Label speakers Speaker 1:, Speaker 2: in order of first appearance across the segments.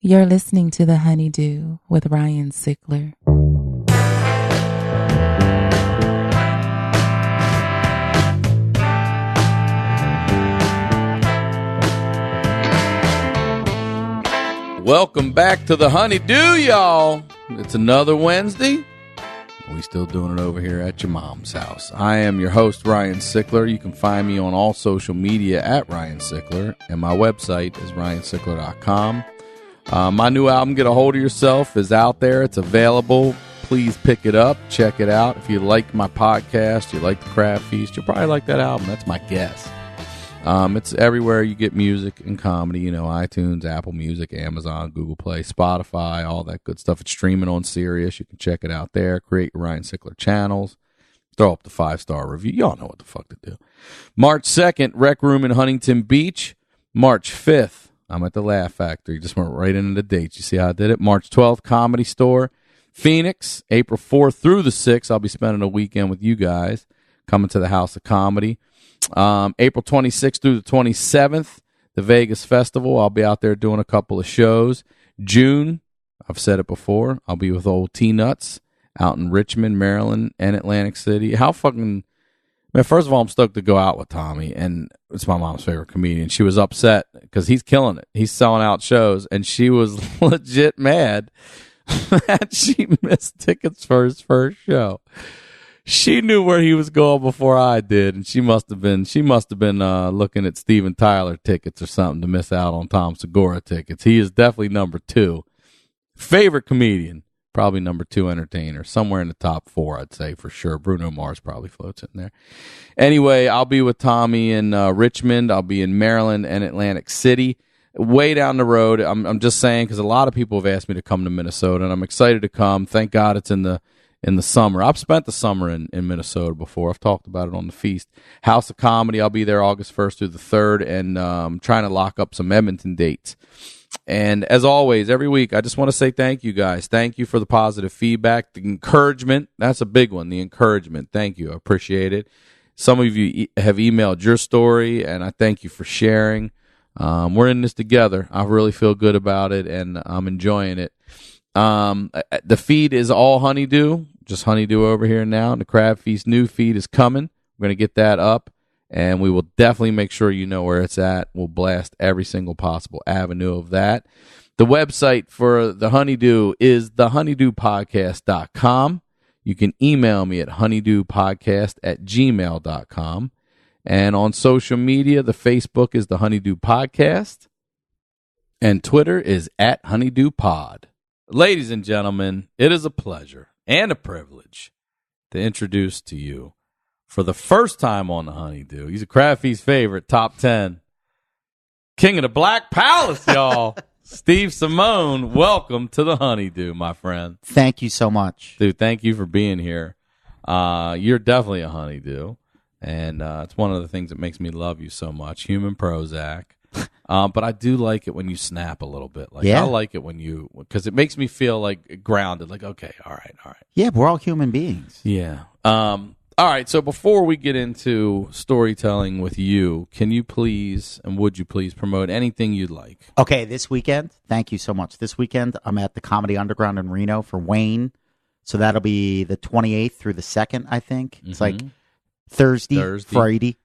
Speaker 1: You're listening to The Honeydew with Ryan Sickler.
Speaker 2: Welcome back to The Honeydew, y'all. It's another Wednesday. We still doing it over here at your mom's house. I am your host, Ryan Sickler. You can find me on all social media at Ryan Sickler, and my website is ryansickler.com. My new album, Get a Hold of Yourself, is out there. It's available. Please pick it up. Check it out. If you like my podcast, you like the Crab Feast, you'll probably like that album. That's my guess. It's everywhere you get music and comedy, iTunes, Apple Music, Amazon, Google Play, Spotify, all that good stuff. It's streaming on Sirius. You can check it out there. Create your Ryan Sickler channels. Throw up the 5-star review. Y'all know what the fuck to do. March 2nd, Rec Room in Huntington Beach. March 5th, I'm at the Laugh Factory. Just went right into the dates. You see how I did it? March 12th, Comedy Store. Phoenix, April 4th through the 6th. I'll be spending a weekend with you guys. Coming to the House of Comedy. April 26th through the 27th, the Vegas Festival. I'll be out there doing a couple of shows. June, I've said it before, I'll be with old T-Nuts out in Richmond, Maryland, and Atlantic City. First of all, I'm stoked to go out with Tommy, and it's my mom's favorite comedian. She was upset because he's killing it. He's selling out shows, and she was legit mad that she missed tickets for his first show. She knew where he was going before I did, and she must have been looking at Steven Tyler tickets or something to miss out on Tom Segura tickets. He is definitely number 2. Favorite comedian, probably number 2 entertainer, somewhere in the top 4, I'd say for sure. Bruno Mars probably floats in there. Anyway, I'll be with Tommy in Richmond. I'll be in Maryland and Atlantic City. Way down the road, I'm just saying because a lot of people have asked me to come to Minnesota, and I'm excited to come. Thank God it's in the summer. I've spent the summer in Minnesota before. I've talked about it on the Feast. House of Comedy, I'll be there August 1st through the 3rd, and trying to lock up some Edmonton dates. And as always, every week, I just want to say thank you guys. Thank you for the positive feedback, the encouragement. That's a big one, the encouragement. Thank you. I appreciate it. Some of you have emailed your story, and I thank you for sharing. We're in this together. I really feel good about it, and I'm enjoying it. The feed is all Honeydew, just Honeydew over here now. And the Crab Feast new feed is coming. We're going to get that up, and we will definitely make sure you know where it's at. We'll blast every single possible avenue of that. The website for the Honeydew is thehoneydewpodcast.com. You can email me at honeydewpodcast@gmail.com. And on social media, the Facebook is the Honeydew Podcast, and Twitter is at HoneydewPod. Ladies and gentlemen, it is a pleasure and a privilege to introduce to you, for the first time on the Honeydew, he's a Crab Feast favorite, top 10, King of the Black Palace, y'all. Steve Simeone, welcome to the Honeydew, my friend.
Speaker 3: Thank you so much.
Speaker 2: Dude, thank you for being here. You're definitely a Honeydew, and it's one of the things that makes me love you so much. Human Prozac. But I do like it when you snap a little bit. I like it when because it makes me feel like grounded. Like, okay, all right.
Speaker 3: Yeah, we're all human beings.
Speaker 2: Yeah. All right. So before we get into storytelling with you, can you please and would you please promote anything you'd like?
Speaker 3: Okay, this weekend. Thank you so much. This weekend, I'm at the Comedy Underground in Reno for Wayne. So that'll be the 28th through the 2nd, I think. It's like Thursday, Friday,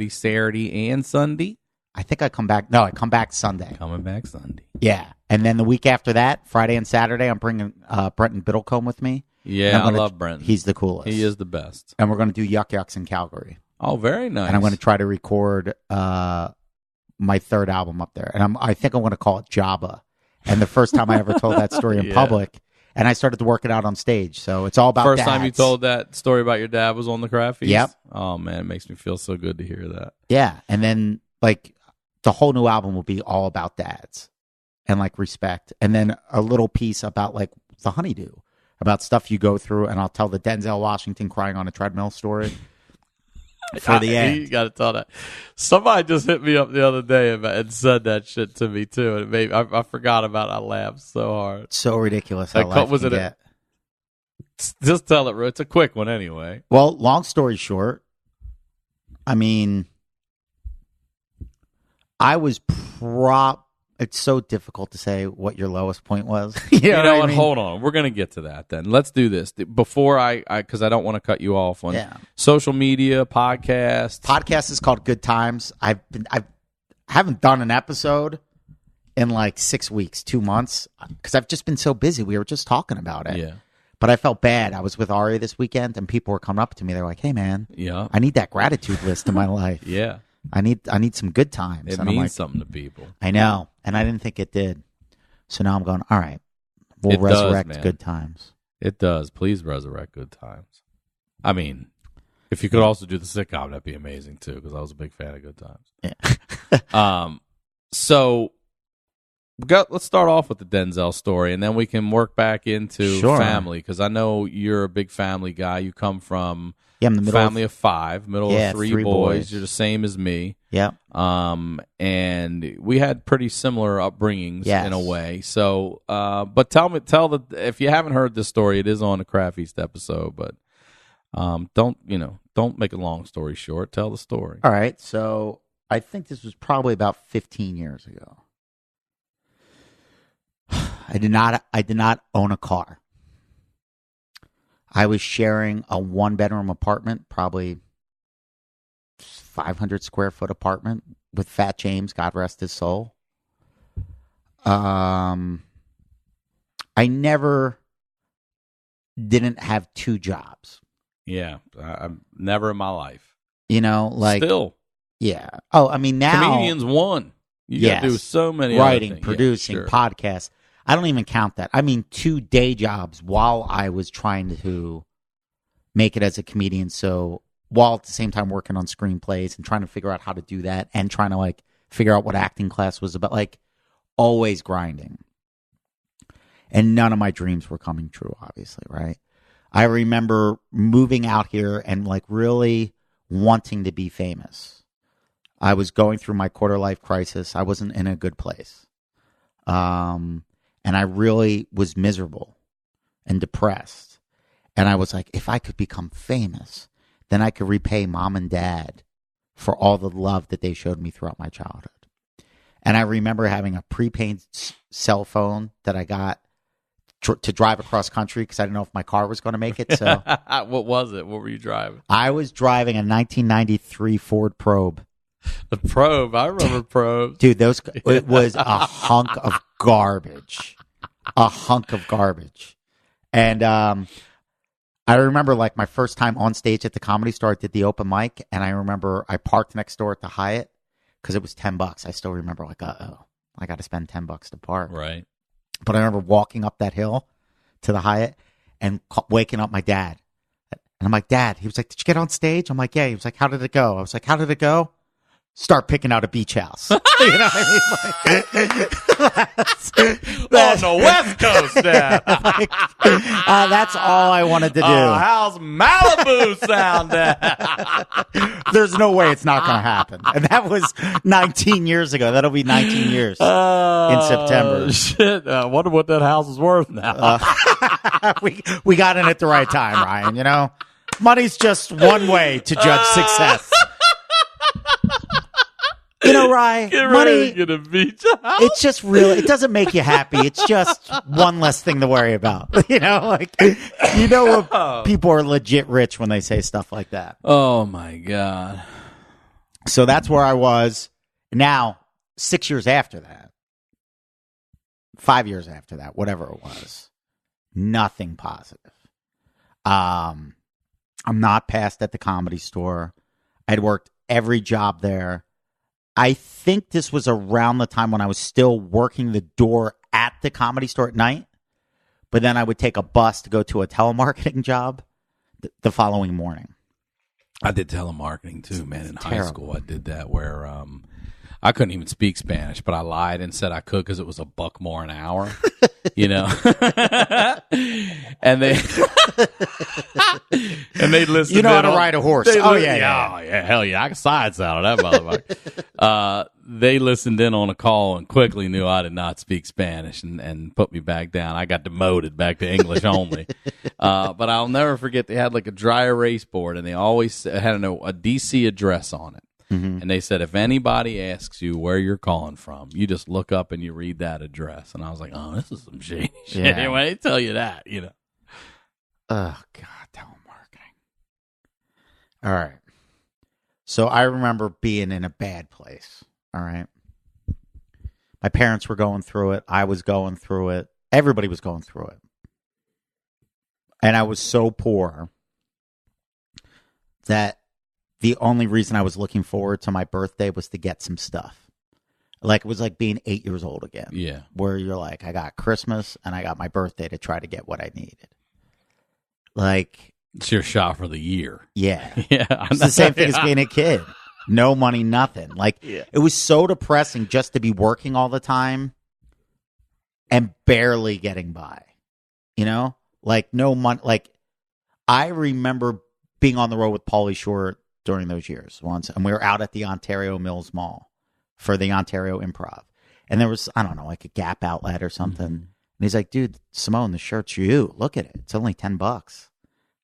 Speaker 2: Saturday, and Sunday.
Speaker 3: I think I come back. No, I come back Sunday.
Speaker 2: Coming back Sunday.
Speaker 3: Yeah. And then the week after that, Friday and Saturday, I'm bringing Brenton Biddlecombe with me.
Speaker 2: Yeah, I love Brenton.
Speaker 3: He's the coolest.
Speaker 2: He is the best.
Speaker 3: And we're going to do Yuck Yucks in Calgary.
Speaker 2: Oh, very nice.
Speaker 3: And I'm going to try to record my 3rd album up there. And I think I'm going to call it Jabba. And the first time I ever told that story in public, and I started to work it out on stage. So it's all about
Speaker 2: First
Speaker 3: dads.
Speaker 2: time you told that story about your dad was on the Crab Feast?
Speaker 3: Yep.
Speaker 2: Oh, man, it makes me feel so good to hear that.
Speaker 3: Yeah. And then, the whole new album will be all about dads and respect. And then a little piece about the Honeydew, about stuff you go through. And I'll tell the Denzel Washington crying on a treadmill story for the end.
Speaker 2: You got to tell that. Somebody just hit me up the other day and said that shit to me too. And it made, I forgot about it. I laughed so hard.
Speaker 3: So ridiculous. How life can get.
Speaker 2: Just tell it. It's a quick one anyway.
Speaker 3: Well, long story short, I mean, I was it's so difficult to say what your lowest point was.
Speaker 2: You know
Speaker 3: what
Speaker 2: what?
Speaker 3: I mean?
Speaker 2: Hold on. We're going to get to that then. Let's do this. Before because I don't want to cut you off on social media, podcast.
Speaker 3: Podcast is called Good Times. I haven't done an episode in like 6 weeks, 2 months, because I've just been so busy. We were just talking about it.
Speaker 2: Yeah.
Speaker 3: But I felt bad. I was with Ari this weekend, and people were coming up to me. They're like, "Hey, man, I need that gratitude list in my life.
Speaker 2: Yeah.
Speaker 3: I need some good times."
Speaker 2: It
Speaker 3: and
Speaker 2: means
Speaker 3: I'm like,
Speaker 2: something to people.
Speaker 3: I know, and I didn't think it did. So now I'm going, all right, we'll resurrect good times.
Speaker 2: It does. Please resurrect good times. I mean, if you could also do the sitcom, that'd be amazing too, because I was a big fan of Good Times.
Speaker 3: Yeah.
Speaker 2: So let's start off with the Denzel story, and then we can work back into family, because I know you're a big family guy. You come from
Speaker 3: I'm the
Speaker 2: family of 5, middle of three boys. You're the same as me.
Speaker 3: Yeah.
Speaker 2: And we had pretty similar upbringings in a way. So, but if you haven't heard this story, it is on the Craft Feast episode, but don't make a long story short. Tell the story.
Speaker 3: All right. So I think this was probably about 15 years ago. I did not own a car. I was sharing a 1-bedroom apartment, probably 500 square foot apartment with Fat James, God rest his soul. I never didn't have 2 jobs.
Speaker 2: Yeah, I'm never in my life.
Speaker 3: Still. Yeah. Oh, I mean, now
Speaker 2: comedians won. You got to do so many
Speaker 3: writing,
Speaker 2: other things.
Speaker 3: producing, podcasts. I don't even count that. I mean, 2 day jobs while I was trying to make it as a comedian. So while at the same time working on screenplays and trying to figure out how to do that and trying to figure out what acting class was about, always grinding. And none of my dreams were coming true, obviously, right? I remember moving out here and really wanting to be famous. I was going through my quarter-life crisis. I wasn't in a good place. And I really was miserable and depressed. And I was like, if I could become famous, then I could repay mom and dad for all the love that they showed me throughout my childhood. And I remember having a prepaid cell phone that I got to drive across country because I didn't know if my car was going to make it. So
Speaker 2: what was it? What were you driving?
Speaker 3: I was driving a 1993 Ford Probe.
Speaker 2: The Probe. I remember Probe.
Speaker 3: Dude, it was a hunk of garbage. A hunk of garbage. And I remember my first time on stage at the Comedy Store, I did the open mic, and I remember I parked next door at the Hyatt because it was $10. I still remember uh-oh, I got to spend $10 to park.
Speaker 2: Right.
Speaker 3: But I remember walking up that hill to the Hyatt and waking up my dad. And I'm like, Dad, he was like, did you get on stage? I'm like, yeah. He was like, how did it go? I was like, how did it go? Start picking out a beach house. You know what I mean?
Speaker 2: That's on the West Coast, Dad.
Speaker 3: That's all I wanted to do.
Speaker 2: How's Malibu sound, Dad?
Speaker 3: There's no way it's not going to happen. And that was 19 years ago. That'll be 19 years in September.
Speaker 2: Shit. I wonder what that house is worth now.
Speaker 3: We got in at the right time, Ryan. Money's just one way to judge success. Ryan, money,
Speaker 2: get a beach house.
Speaker 3: it's just real. It doesn't make you happy. It's just one less thing to worry about. When people are legit rich when they say stuff like that.
Speaker 2: Oh, my God.
Speaker 3: So that's where I was. Now, 6 years after that, 5 years after that, whatever it was, nothing positive. I'm not passed at the Comedy Store. I'd worked every job there. I think this was around the time when I was still working the door at the Comedy Store at night, but then I would take a bus to go to a telemarketing job the following morning.
Speaker 2: I did telemarketing too, man. In high school, I did that where I couldn't even speak Spanish, but I lied and said I could because it was $1 more an hour, and they listened.
Speaker 3: You know how to ride a horse?
Speaker 2: Yeah, hell yeah, I can side saddle that motherfucker. They listened in on a call and quickly knew I did not speak Spanish and put me back down. I got demoted back to English only. But I'll never forget they had a dry erase board and they always had a DC address on it.
Speaker 3: Mhm.
Speaker 2: And they said, if anybody asks you where you're calling from, you just look up and you read that address. And I was like, oh, this is some shady shit.
Speaker 3: Yeah.
Speaker 2: When they tell you that, you know.
Speaker 3: Oh, God, telemarketing. All right. So I remember being in a bad place. All right. My parents were going through it. I was going through it. Everybody was going through it. And I was so poor that the only reason I was looking forward to my birthday was to get some stuff. Like, it was like being 8 years old again.
Speaker 2: Yeah.
Speaker 3: Where you're like, I got Christmas and I got my birthday to try to get what I needed. Like,
Speaker 2: It's your shot for the year.
Speaker 3: yeah.
Speaker 2: Yeah.
Speaker 3: It's the same thing as being a kid. No money, nothing. Like, It was so depressing just to be working all the time and barely getting by. You know? Like, no money. Like, I remember being on the road with Pauly Shore during those years once, and we were out at the Ontario Mills Mall for the Ontario Improv. And there was, I don't know, like a Gap outlet or something.
Speaker 2: Mm-hmm.
Speaker 3: And he's like, dude, Simeone, the shirt's you. Look at it. It's only $10.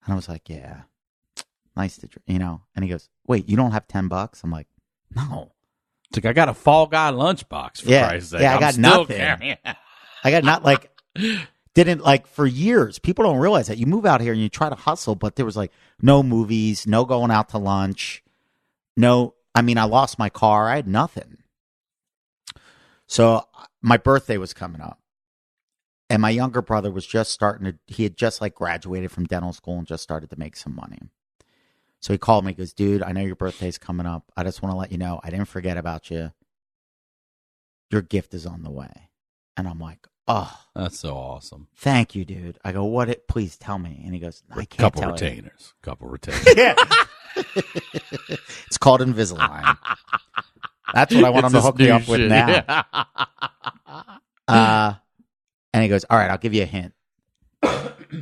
Speaker 3: And I was like, yeah, nice to, you know. And he goes, wait, you don't have $10? I'm like, no.
Speaker 2: It's like, I got a Fall Guy lunchbox, for Christ's sake.
Speaker 3: Yeah, I got
Speaker 2: still
Speaker 3: nothing.
Speaker 2: carrying-
Speaker 3: I got not like, didn't like for years. People don't realize that you move out here and you try to hustle, but there was like no movies, no going out to lunch, no. I mean, I lost my car. I had nothing. So my birthday was coming up, and my younger brother was just starting to. He had just like graduated from dental school and just started to make some money. So he called me. He goes, "Dude, I know your birthday's coming up. I just want to let you know I didn't forget about you. Your gift is on the way." And I'm like, "Oh,
Speaker 2: That's so awesome.
Speaker 3: thank you, dude." I go, "What? Please tell me." And he goes, "I can't
Speaker 2: Couple
Speaker 3: tell
Speaker 2: retainers. Couple retainers.
Speaker 3: you." Yeah. It's called Invisalign. That's what I want him to hook me up with now. And he goes, "All right, I'll give you a hint.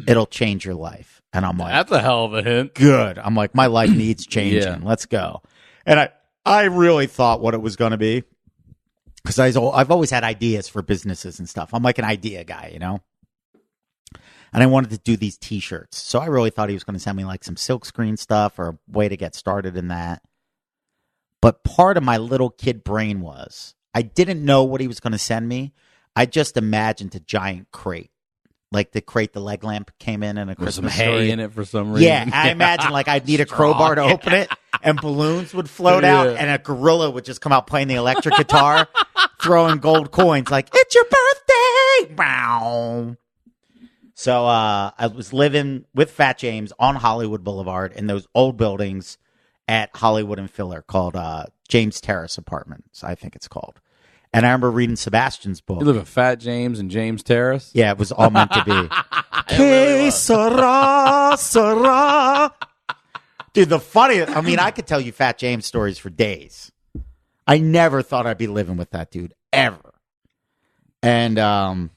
Speaker 3: It'll change your life." And I'm like,
Speaker 2: That's a hell of a hint.
Speaker 3: good. I'm like, my life needs changing.
Speaker 2: Yeah.
Speaker 3: Let's go. And I really thought what it was going to be, because I've always had ideas for businesses and stuff. I'm like an idea guy, you know? And I wanted to do these T-shirts. So I really thought he was going to send me like some silkscreen stuff or a way to get started in that. But part of my little kid brain was, I didn't know what he was going to send me. I just imagined a giant crate. Like the crate the leg lamp came in and a
Speaker 2: There's some
Speaker 3: Christmas
Speaker 2: hay
Speaker 3: story.
Speaker 2: in it for some reason.
Speaker 3: Yeah, I imagine like I'd need a crowbar to open it, and balloons would float out, and a gorilla would just come out playing the electric guitar, throwing gold coins like, "It's your birthday!" Bow. So I was living with Fat James on Hollywood Boulevard in those old buildings at Hollywood and Filler called James Terrace Apartments, I think it's called. And I remember reading Sebastian's book.
Speaker 2: You live at Fat James and James Terrace?
Speaker 3: Yeah, it was all meant to be.
Speaker 2: really was.
Speaker 3: Sera, sera. Dude, the funniest, I mean, I could tell you Fat James stories for days. I never thought I'd be living with that dude, ever. And, man,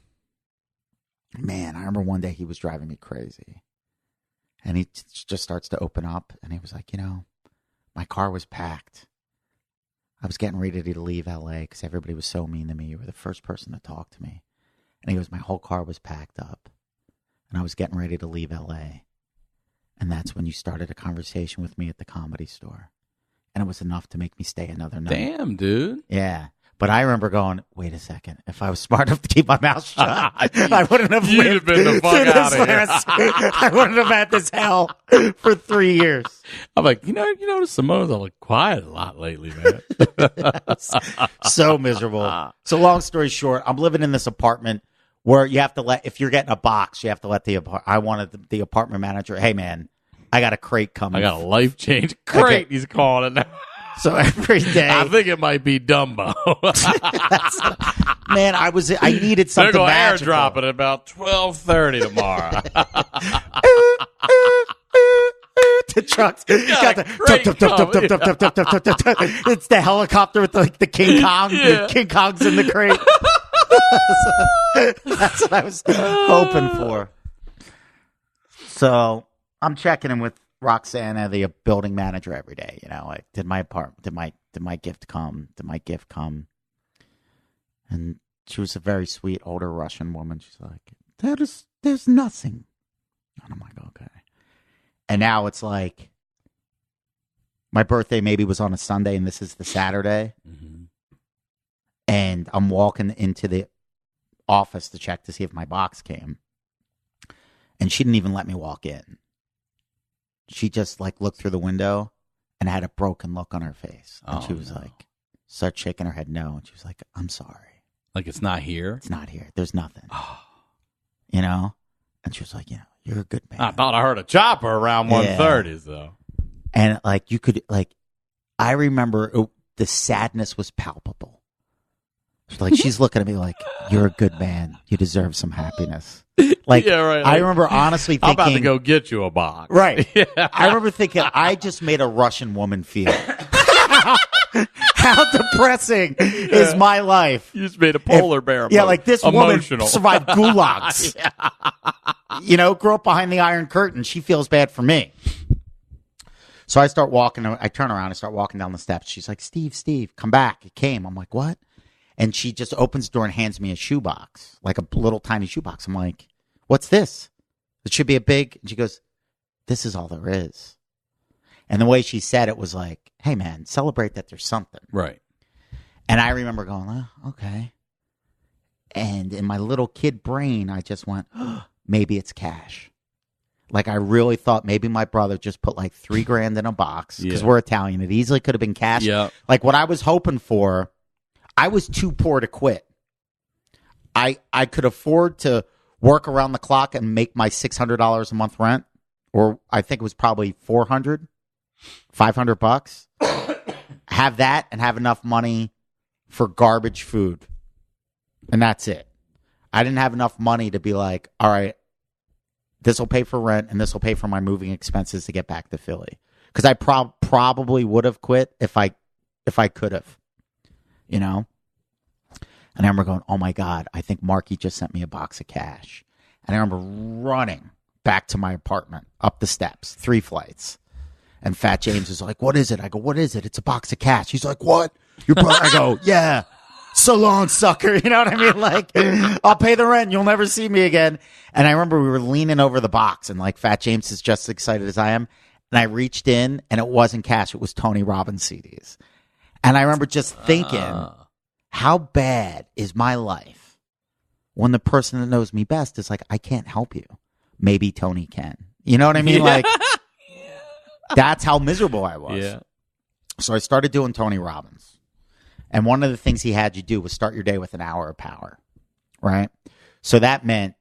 Speaker 3: I remember one day he was driving me crazy. And he just starts to open up, and he was like, you know, my car was packed. I was getting ready to leave LA because everybody was so mean to me. You were the first person to talk to me. And he goes, my whole car was packed up. And I was getting ready to leave LA. And that's when you started a conversation with me at the Comedy Store. And it was enough to make me stay another night.
Speaker 2: Damn, dude.
Speaker 3: Yeah. But I remember going, wait a second. If I was smart enough to keep my mouth shut, I wouldn't have
Speaker 2: You'd
Speaker 3: lived
Speaker 2: have been the fuck
Speaker 3: through this
Speaker 2: out of here.
Speaker 3: I wouldn't have had this hell for 3 years.
Speaker 2: I'm like, you notice Simone's all quiet a lot lately, man.
Speaker 3: So miserable. So long story short, I'm living in this apartment where you have to if you're getting a box, you have to let I wanted the apartment manager, hey man, I got a crate coming.
Speaker 2: I got a life change crate, he's calling it now.
Speaker 3: So every day,
Speaker 2: I think it might be Dumbo.
Speaker 3: man, I needed
Speaker 2: They're
Speaker 3: something
Speaker 2: going to
Speaker 3: magical.
Speaker 2: airdrop it at about 12:30 tomorrow.
Speaker 3: The trucks got
Speaker 2: crate
Speaker 3: it's the helicopter with the King Kong.
Speaker 2: Yeah.
Speaker 3: The King Kong's in the crate. That's what I was hoping for. So I'm checking in with Roxana, the building manager, every day. You know, like, did my gift come? Did my gift come? And she was a very sweet older Russian woman. She's like, there's nothing. And I'm like, okay. And now it's like my birthday maybe was on a Sunday and this is the Saturday.
Speaker 2: Mm-hmm.
Speaker 3: And I'm walking into the office to check to see if my box came. And she didn't even let me walk in. She just like looked through the window and had a broken look on her face. And she was like, started shaking her head no. And she was like, I'm sorry.
Speaker 2: Like it's not here?
Speaker 3: It's not here. There's nothing. You know? And she was like, you're a good man.
Speaker 2: I thought I heard a chopper around 1:30, though.
Speaker 3: And like you could I remember the sadness was palpable. Like she's looking at me like, you're a good man. You deserve some happiness. Like,
Speaker 2: yeah, right.
Speaker 3: I remember honestly thinking,
Speaker 2: I'm about to go get you a box.
Speaker 3: Right.
Speaker 2: Yeah.
Speaker 3: I remember thinking, I just made a Russian woman feel. How depressing is my life?
Speaker 2: You just made a polar bear.
Speaker 3: Yeah, like this
Speaker 2: emotional.
Speaker 3: woman survived gulags. You know, grew up behind the Iron Curtain. She feels bad for me. So I start walking. I turn around and start walking down the steps. She's like, Steve, come back. It came. I'm like, what? And she just opens the door and hands me a shoebox, like a little tiny shoebox. I'm like, what's this? It should be a big. And she goes, this is all there is. And the way she said it was like, hey, man, celebrate that there's something.
Speaker 2: Right.
Speaker 3: And I remember going, oh, okay. And in my little kid brain, I just went, maybe it's cash. Like, I really thought maybe my brother just put like $3,000 in a box because we're Italian. It easily could have been cash.
Speaker 2: Yeah.
Speaker 3: Like, what I was hoping for, I was too poor to quit. I could afford to work around the clock and make my $600 a month rent, or I think it was probably $400, $500. Have that and have enough money for garbage food. And that's it. I didn't have enough money to be like, all right, this will pay for rent and this will pay for my moving expenses to get back to Philly. Because I probably would have quit if I could have, you know? And I remember going, oh my God, I think Marky just sent me a box of cash. And I remember running back to my apartment, up the steps, 3 flights. And Fat James is like, what is it? I go, what is it? It's a box of cash. He's like, what? I go, yeah. So long, sucker. You know what I mean? Like, I'll pay the rent. You'll never see me again. And I remember we were leaning over the box and like Fat James is just as excited as I am. And I reached in and it wasn't cash. It was Tony Robbins CDs. And I remember just thinking, how bad is my life when the person that knows me best is like, I can't help you. Maybe Tony can. You know what I mean? Like, that's how miserable I was.
Speaker 2: Yeah.
Speaker 3: So I started doing Tony Robbins. And one of the things he had you do was start your day with an hour of power, right? So that meant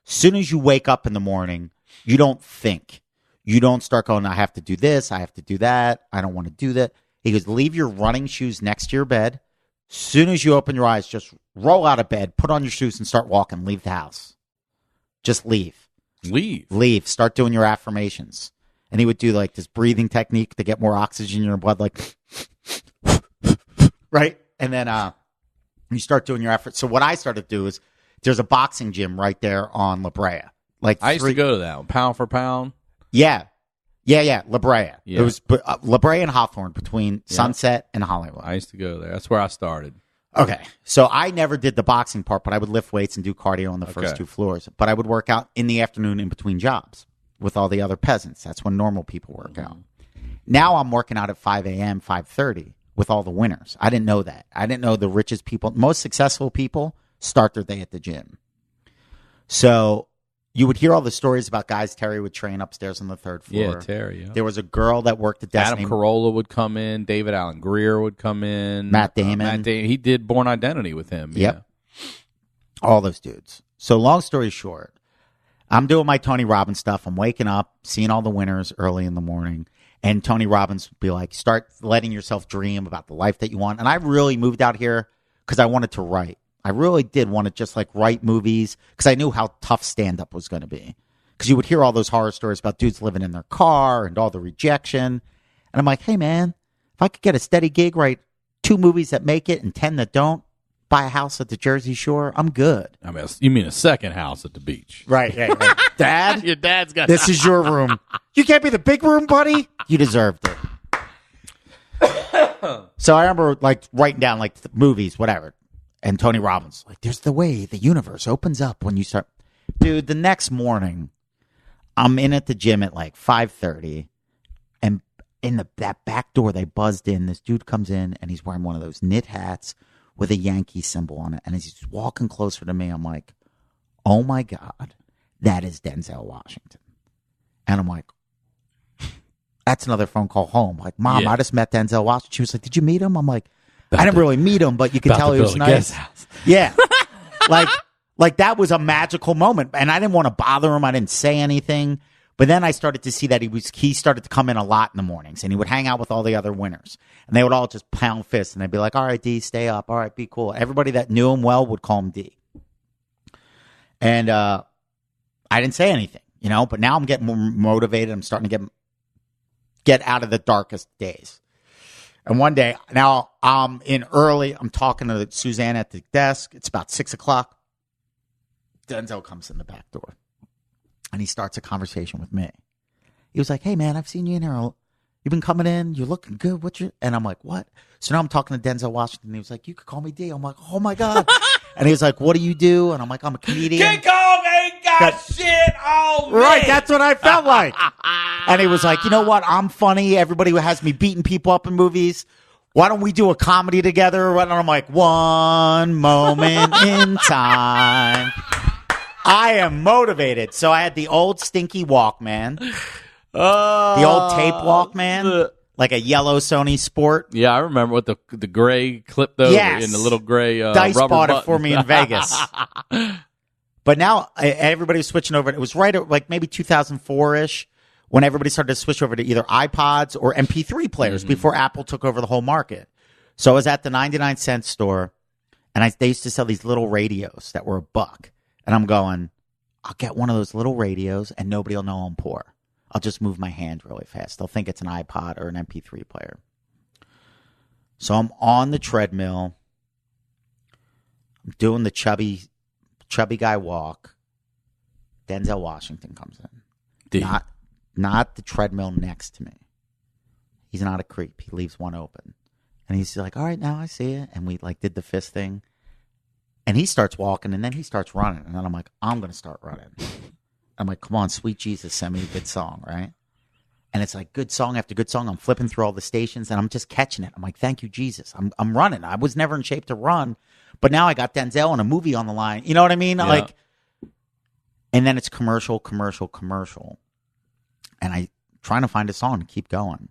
Speaker 3: as soon as you wake up in the morning, you don't think. You don't start going, I have to do this, I have to do that, I don't want to do that. He goes, leave your running shoes next to your bed. As soon as you open your eyes, just roll out of bed, put on your shoes, and start walking. Leave the house. Just leave. Leave. Start doing your affirmations. And he would do like this breathing technique to get more oxygen in your blood, like, right? And then you start doing your efforts. So what I started to do is there's a boxing gym right there on La Brea. Like
Speaker 2: I used to go to that one, pound for pound.
Speaker 3: Yeah. La Brea. Yeah. It was La Brea and Hawthorne between Sunset and Hollywood.
Speaker 2: I used to go there. That's where I started.
Speaker 3: Okay. So I never did the boxing part, but I would lift weights and do cardio on the first 2 floors. But I would work out in the afternoon in between jobs with all the other peasants. That's when normal people work out. Now I'm working out at 5 a.m., 5:30 with all the winners. I didn't know that. I didn't know the richest people, most successful people start their day at the gym. So you would hear all the stories about guys Terry would train upstairs on the 3rd floor.
Speaker 2: Yeah, Terry. Yeah.
Speaker 3: There was a girl that worked at Destiny.
Speaker 2: Adam Carolla would come in. David Allen Greer would come in.
Speaker 3: Matt Damon.
Speaker 2: He did Born Identity with him.
Speaker 3: Yep.
Speaker 2: Yeah.
Speaker 3: All those dudes. So long story short, I'm doing my Tony Robbins stuff. I'm waking up, seeing all the winners early in the morning. And Tony Robbins would be like, start letting yourself dream about the life that you want. And I really moved out here because I wanted to write. I really did want to just like write movies because I knew how tough stand-up was going to be. Because you would hear all those horror stories about dudes living in their car and all the rejection. And I'm like, hey, man, if I could get a steady gig, write 2 movies that make it and 10 that don't, buy a house at the Jersey Shore, I'm good.
Speaker 2: I mean, you mean a second house at the beach.
Speaker 3: Right. Dad?
Speaker 2: Your dad's got
Speaker 3: this is your room. You can't be the big room, buddy? You deserved it. So I remember like writing down like movies, whatever. And Tony Robbins, like, there's the way the universe opens up when you start. Dude, the next morning, I'm in at the gym at like 5:30. And in that back door, they buzzed in. This dude comes in, and he's wearing one of those knit hats with a Yankee symbol on it. And as he's walking closer to me, I'm like, oh, my God, that is Denzel Washington. And I'm like, that's another phone call home. Like, Mom, I just met Denzel Washington. She was like, did you meet him? I'm like, I didn't really meet him, but you can tell he was nice. Yeah. Like that was a magical moment. And I didn't want to bother him. I didn't say anything. But then I started to see that he started to come in a lot in the mornings, and he would hang out with all the other winners, and they would all just pound fists, and they'd be like, all right, D, stay up. All right, be cool. Everybody that knew him well would call him D. And I didn't say anything, but now I'm getting more motivated. I'm starting to get out of the darkest days. And one day, now I'm in early. I'm talking to Suzanne at the desk. It's about 6 o'clock. Denzel comes in the back door, and he starts a conversation with me. He was like, hey, man, I've seen you in here. You've been coming in. You're looking good. And I'm like, what? So now I'm talking to Denzel Washington. He was like, you could call me D. I'm like, oh, my God. And he was like, what do you do? And I'm like, I'm a comedian.
Speaker 2: King Kong ain't got shit on me.
Speaker 3: Right, that's what I felt like. And he was like, you know what? I'm funny. Everybody has me beating people up in movies. Why don't we do a comedy together? And I'm like, one moment in time. I am motivated. So I had the old stinky Walkman. The old tape Walkman. Like a yellow Sony Sport.
Speaker 2: Yeah, I remember with the gray clipped over in the little gray
Speaker 3: Dice
Speaker 2: rubber
Speaker 3: bought
Speaker 2: button.
Speaker 3: it for me in Vegas. But now everybody was switching over. It was right at like maybe 2004-ish when everybody started to switch over to either iPods or MP3 players before Apple took over the whole market. So I was at the 99-cent store, and they used to sell these little radios that were $1. And I'm going, I'll get one of those little radios, and nobody will know I'm poor. I'll just move my hand really fast. They'll think it's an iPod or an MP3 player. So I'm on the treadmill. I'm doing the chubby guy walk. Denzel Washington comes in. Not the treadmill next to me. He's not a creep. He leaves one open. And he's like, all right, now I see it. And we did the fist thing. And he starts walking, and then he starts running. And then I'm like, I'm going to start running. I'm like, come on, sweet Jesus, send me a good song, right? And it's like good song after good song. I'm flipping through all the stations, and I'm just catching it. I'm like, thank you, Jesus. I'm running. I was never in shape to run, but now I got Denzel and a movie on the line. You know what I mean?
Speaker 2: Yeah.
Speaker 3: And then it's commercial. And I'm trying to find a song to keep going.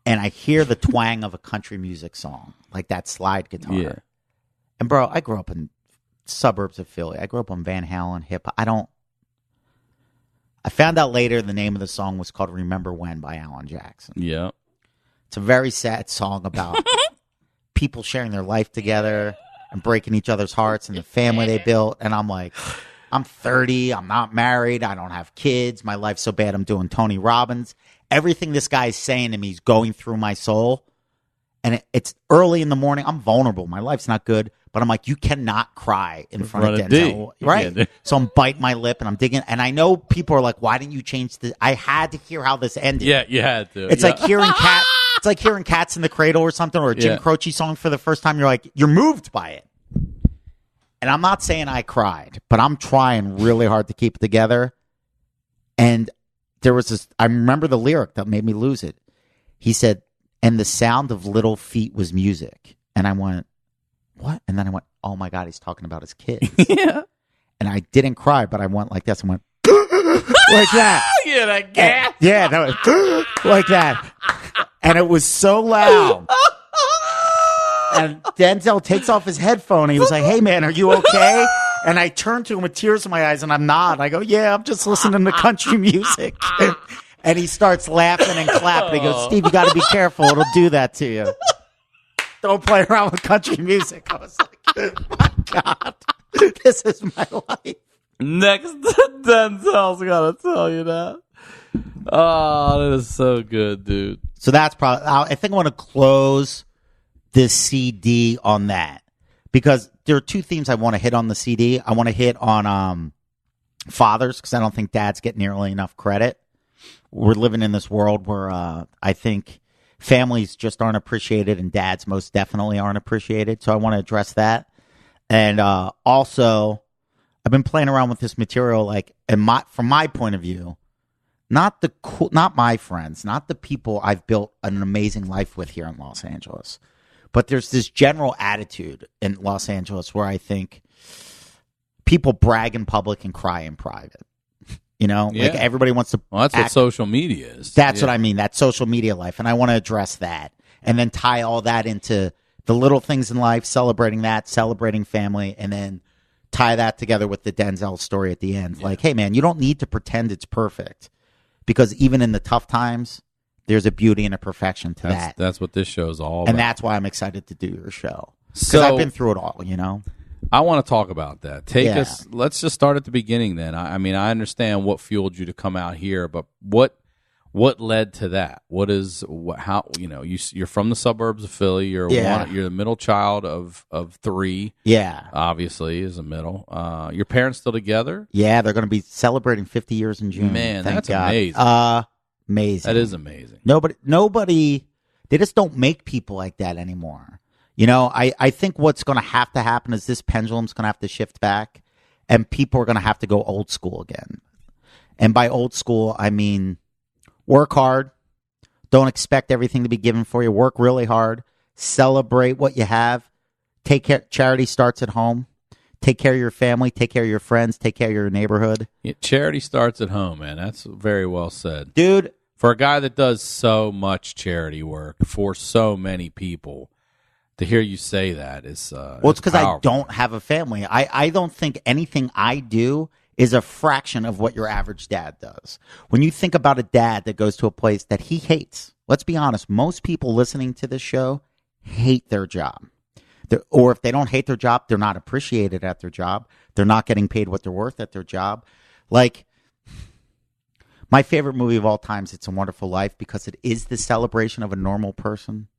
Speaker 3: And I hear the twang of a country music song, like that slide guitar.
Speaker 2: Yeah.
Speaker 3: And, bro, I grew up in suburbs of Philly. I grew up on Van Halen, hip-hop. I found out later the name of the song was called Remember When by Alan Jackson.
Speaker 2: Yeah.
Speaker 3: It's a very sad song about people sharing their life together and breaking each other's hearts and the family they built. And I'm like, I'm 30. I'm not married. I don't have kids. My life's so bad I'm doing Tony Robbins. Everything this guy's saying to me is going through my soul. And it's early in the morning. I'm vulnerable. My life's not good. But I'm like, you cannot cry in front of Denzel. Right? So I'm biting my lip and I'm digging. And I know people are like, why didn't you change the... I had to hear how this ended.
Speaker 2: Yeah, you had to.
Speaker 3: It's like hearing It's like hearing Cats in the Cradle or something, or a Jim Croce song for the first time. You're like, you're moved by it. And I'm not saying I cried, but I'm trying really hard to keep it together. And there was this... I remember the lyric that made me lose it. He said, and the sound of little feet was music. And I went... what? And then I went, oh my God, he's talking about his kids.
Speaker 2: Yeah.
Speaker 3: And I didn't cry, but I went like this. I went, like that.
Speaker 2: Yeah, that gas.
Speaker 3: Yeah, that was like that. And it was so loud. And Denzel takes off his headphone. And he was like, hey, man, are you okay? And I turned to him with tears in my eyes, and I'm not. I go, yeah, I'm just listening to country music. And he starts laughing and clapping. He goes, Steve, you got to be careful. It'll do that to you. Don't play around with country music. I was like, my God, this is my life.
Speaker 2: Next, Denzel's got to tell you that. Oh, that is so good, dude.
Speaker 3: So that's probably, I think I want to close this CD on that, because there are two themes I want to hit on the CD. I want to hit on fathers, because I don't think dads get nearly enough credit. We're living in this world where I think families just aren't appreciated, and dads most definitely aren't appreciated. So I want to address that. And also, I've been playing around with this material, like, from my point of view, not my friends, not the people I've built an amazing life with here in Los Angeles, but there's this general attitude in Los Angeles where I think people brag in public and cry in private. Like everybody wants to.
Speaker 2: Well, that's what social media is.
Speaker 3: That's what I mean. That social media life, and I want to address that, and then tie all that into the little things in life, celebrating that, celebrating family, and then tie that together with the Denzel story at the end. Like, hey, man, you don't need to pretend it's perfect, because even in the tough times, there's a beauty and a perfection to that.
Speaker 2: That's what this show is all about.
Speaker 3: And that's why I'm excited to do your show, because I've been through it all,
Speaker 2: I want to talk about that. Let's just start at the beginning then. I mean, I understand what fueled you to come out here, but what led to that? You're from the suburbs of Philly. You're the middle child of three.
Speaker 3: Yeah.
Speaker 2: Obviously, is a middle. Your parents still together?
Speaker 3: Yeah, they're going to be celebrating 50 years in June.
Speaker 2: Man,
Speaker 3: Thank
Speaker 2: that's
Speaker 3: God.
Speaker 2: amazing.
Speaker 3: Amazing.
Speaker 2: That is amazing.
Speaker 3: Nobody, they just don't make people like that anymore. I think what's going to happen is this pendulum's going to have to shift back, and people are going to have to go old school again. And by old school, I mean work hard. Don't expect everything to be given for you. Work really hard. Celebrate what you have. Take care. Charity starts at home. Take care of your family. Take care of your friends. Take care of your neighborhood.
Speaker 2: Yeah, charity starts at home, man. That's very well said.
Speaker 3: Dude.
Speaker 2: For a guy that does so much charity work for so many people, to hear you say that is
Speaker 3: well, it's because I don't have a family. I don't think anything I do is a fraction of what your average dad does. When you think about a dad that goes to a place that he hates, let's be honest, most people listening to this show hate their job. Or if they don't hate their job, they're not appreciated at their job. They're not getting paid what they're worth at their job. Like, my favorite movie of all time is It's a Wonderful Life, because it is the celebration of a normal person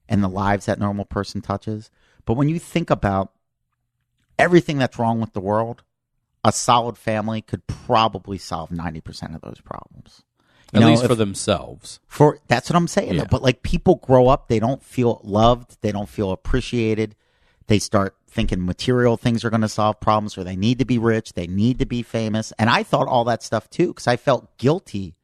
Speaker 3: and the lives that normal person touches. But when you think about everything that's wrong with the world, a solid family could probably solve 90% of those problems.
Speaker 2: At least for themselves.
Speaker 3: That's what I'm saying. Yeah. But like, people grow up, they don't feel loved, they don't feel appreciated. They start thinking material things are going to solve problems, or they need to be rich, they need to be famous. And I thought all that stuff too, because I felt guilty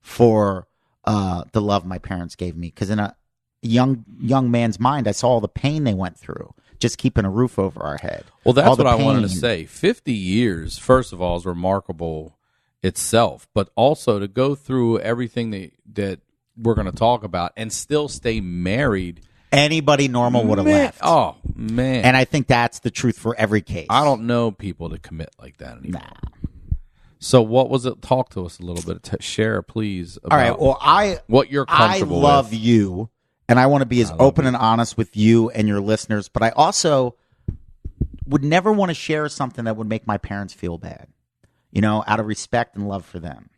Speaker 3: for the love my parents gave me. Because in a young man's mind, I saw all the pain they went through just keeping a roof over our head.
Speaker 2: Well, that's what I wanted to say. 50 years, first of all, is remarkable itself, but also to go through everything that we're going to talk about and still stay married.
Speaker 3: Anybody normal would have left.
Speaker 2: Oh, man.
Speaker 3: And I think that's the truth for every case.
Speaker 2: I don't know people that commit like that anymore.
Speaker 3: Nah.
Speaker 2: So what was it? Talk to us a little bit. Share, please, about
Speaker 3: all right, well,
Speaker 2: what you're comfortable with.
Speaker 3: I love you, and I want to be as open and honest with you and your listeners, but I also would never want to share something that would make my parents feel bad, out of respect and love for them.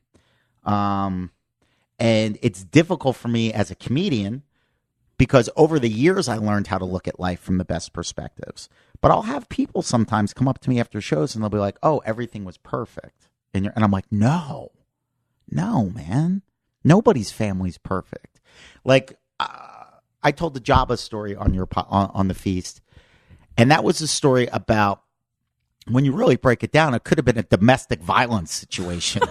Speaker 3: And it's difficult for me as a comedian, because over the years I learned how to look at life from the best perspectives. But I'll have people sometimes come up to me after shows and they'll be like, "Oh, everything was perfect." And I'm like, no, man. Nobody's family's perfect. Like, I told the Jabba story on on the feast, and that was a story about, when you really break it down, it could have been a domestic violence situation,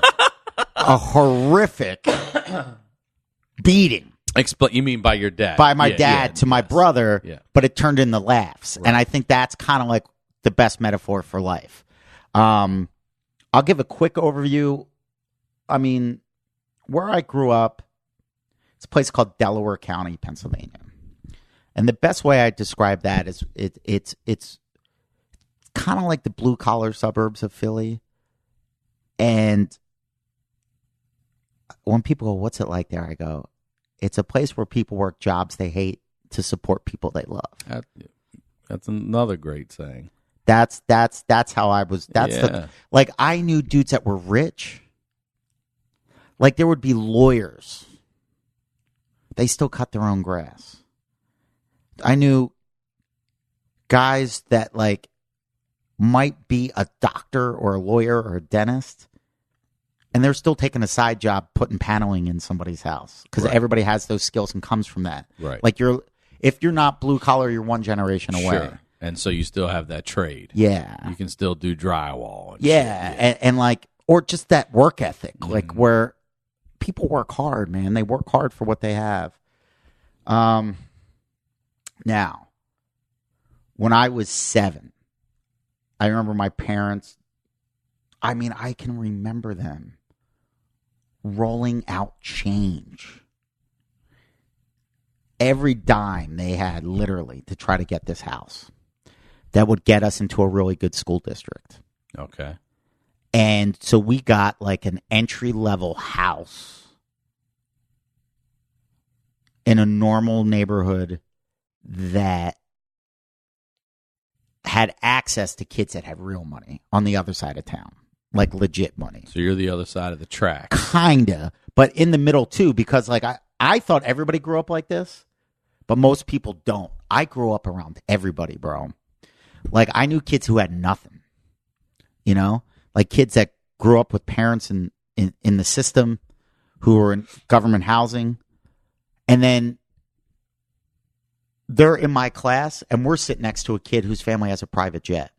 Speaker 3: a horrific beating.
Speaker 2: You mean by your dad?
Speaker 3: By my dad to my brother, but it turned into laughs, right. And I think that's kind of like the best metaphor for life. I'll give a quick overview. I mean, where I grew up, it's a place called Delaware County, Pennsylvania. And the best way I describe that is it's kind of like the blue-collar suburbs of Philly. And when people go, "What's it like there?" I go, it's a place where people work jobs they hate to support people they love.
Speaker 2: That's another great saying.
Speaker 3: That's how I was. Like, I knew dudes that were rich. Like, there would be lawyers. They still cut their own grass. I knew guys that, like, might be a doctor or a lawyer or a dentist, and they're still taking a side job putting paneling in somebody's house, because everybody has those skills and comes from that.
Speaker 2: Right.
Speaker 3: Like, if you're not blue collar, you're one generation away.
Speaker 2: Sure. And so you still have that trade.
Speaker 3: Yeah.
Speaker 2: You can still do drywall. And
Speaker 3: and like, or just that work ethic, like where people work hard, man. They work hard for what they have. Now, when I was 7, I remember my parents, I can remember them rolling out change. Every dime they had, literally, to try to get this house that would get us into a really good school district.
Speaker 2: Okay.
Speaker 3: And so we got like an entry-level house in a normal neighborhood that had access to kids that had real money on the other side of town, like legit money.
Speaker 2: So you're the other side of the track.
Speaker 3: Kinda, but in the middle too, because like I thought everybody grew up like this, but most people don't. I grew up around everybody, bro. Like I knew kids who had nothing, you know, like kids that grew up with parents in the system who were in government housing, and then they're in my class, and we're sitting next to a kid whose family has a private jet.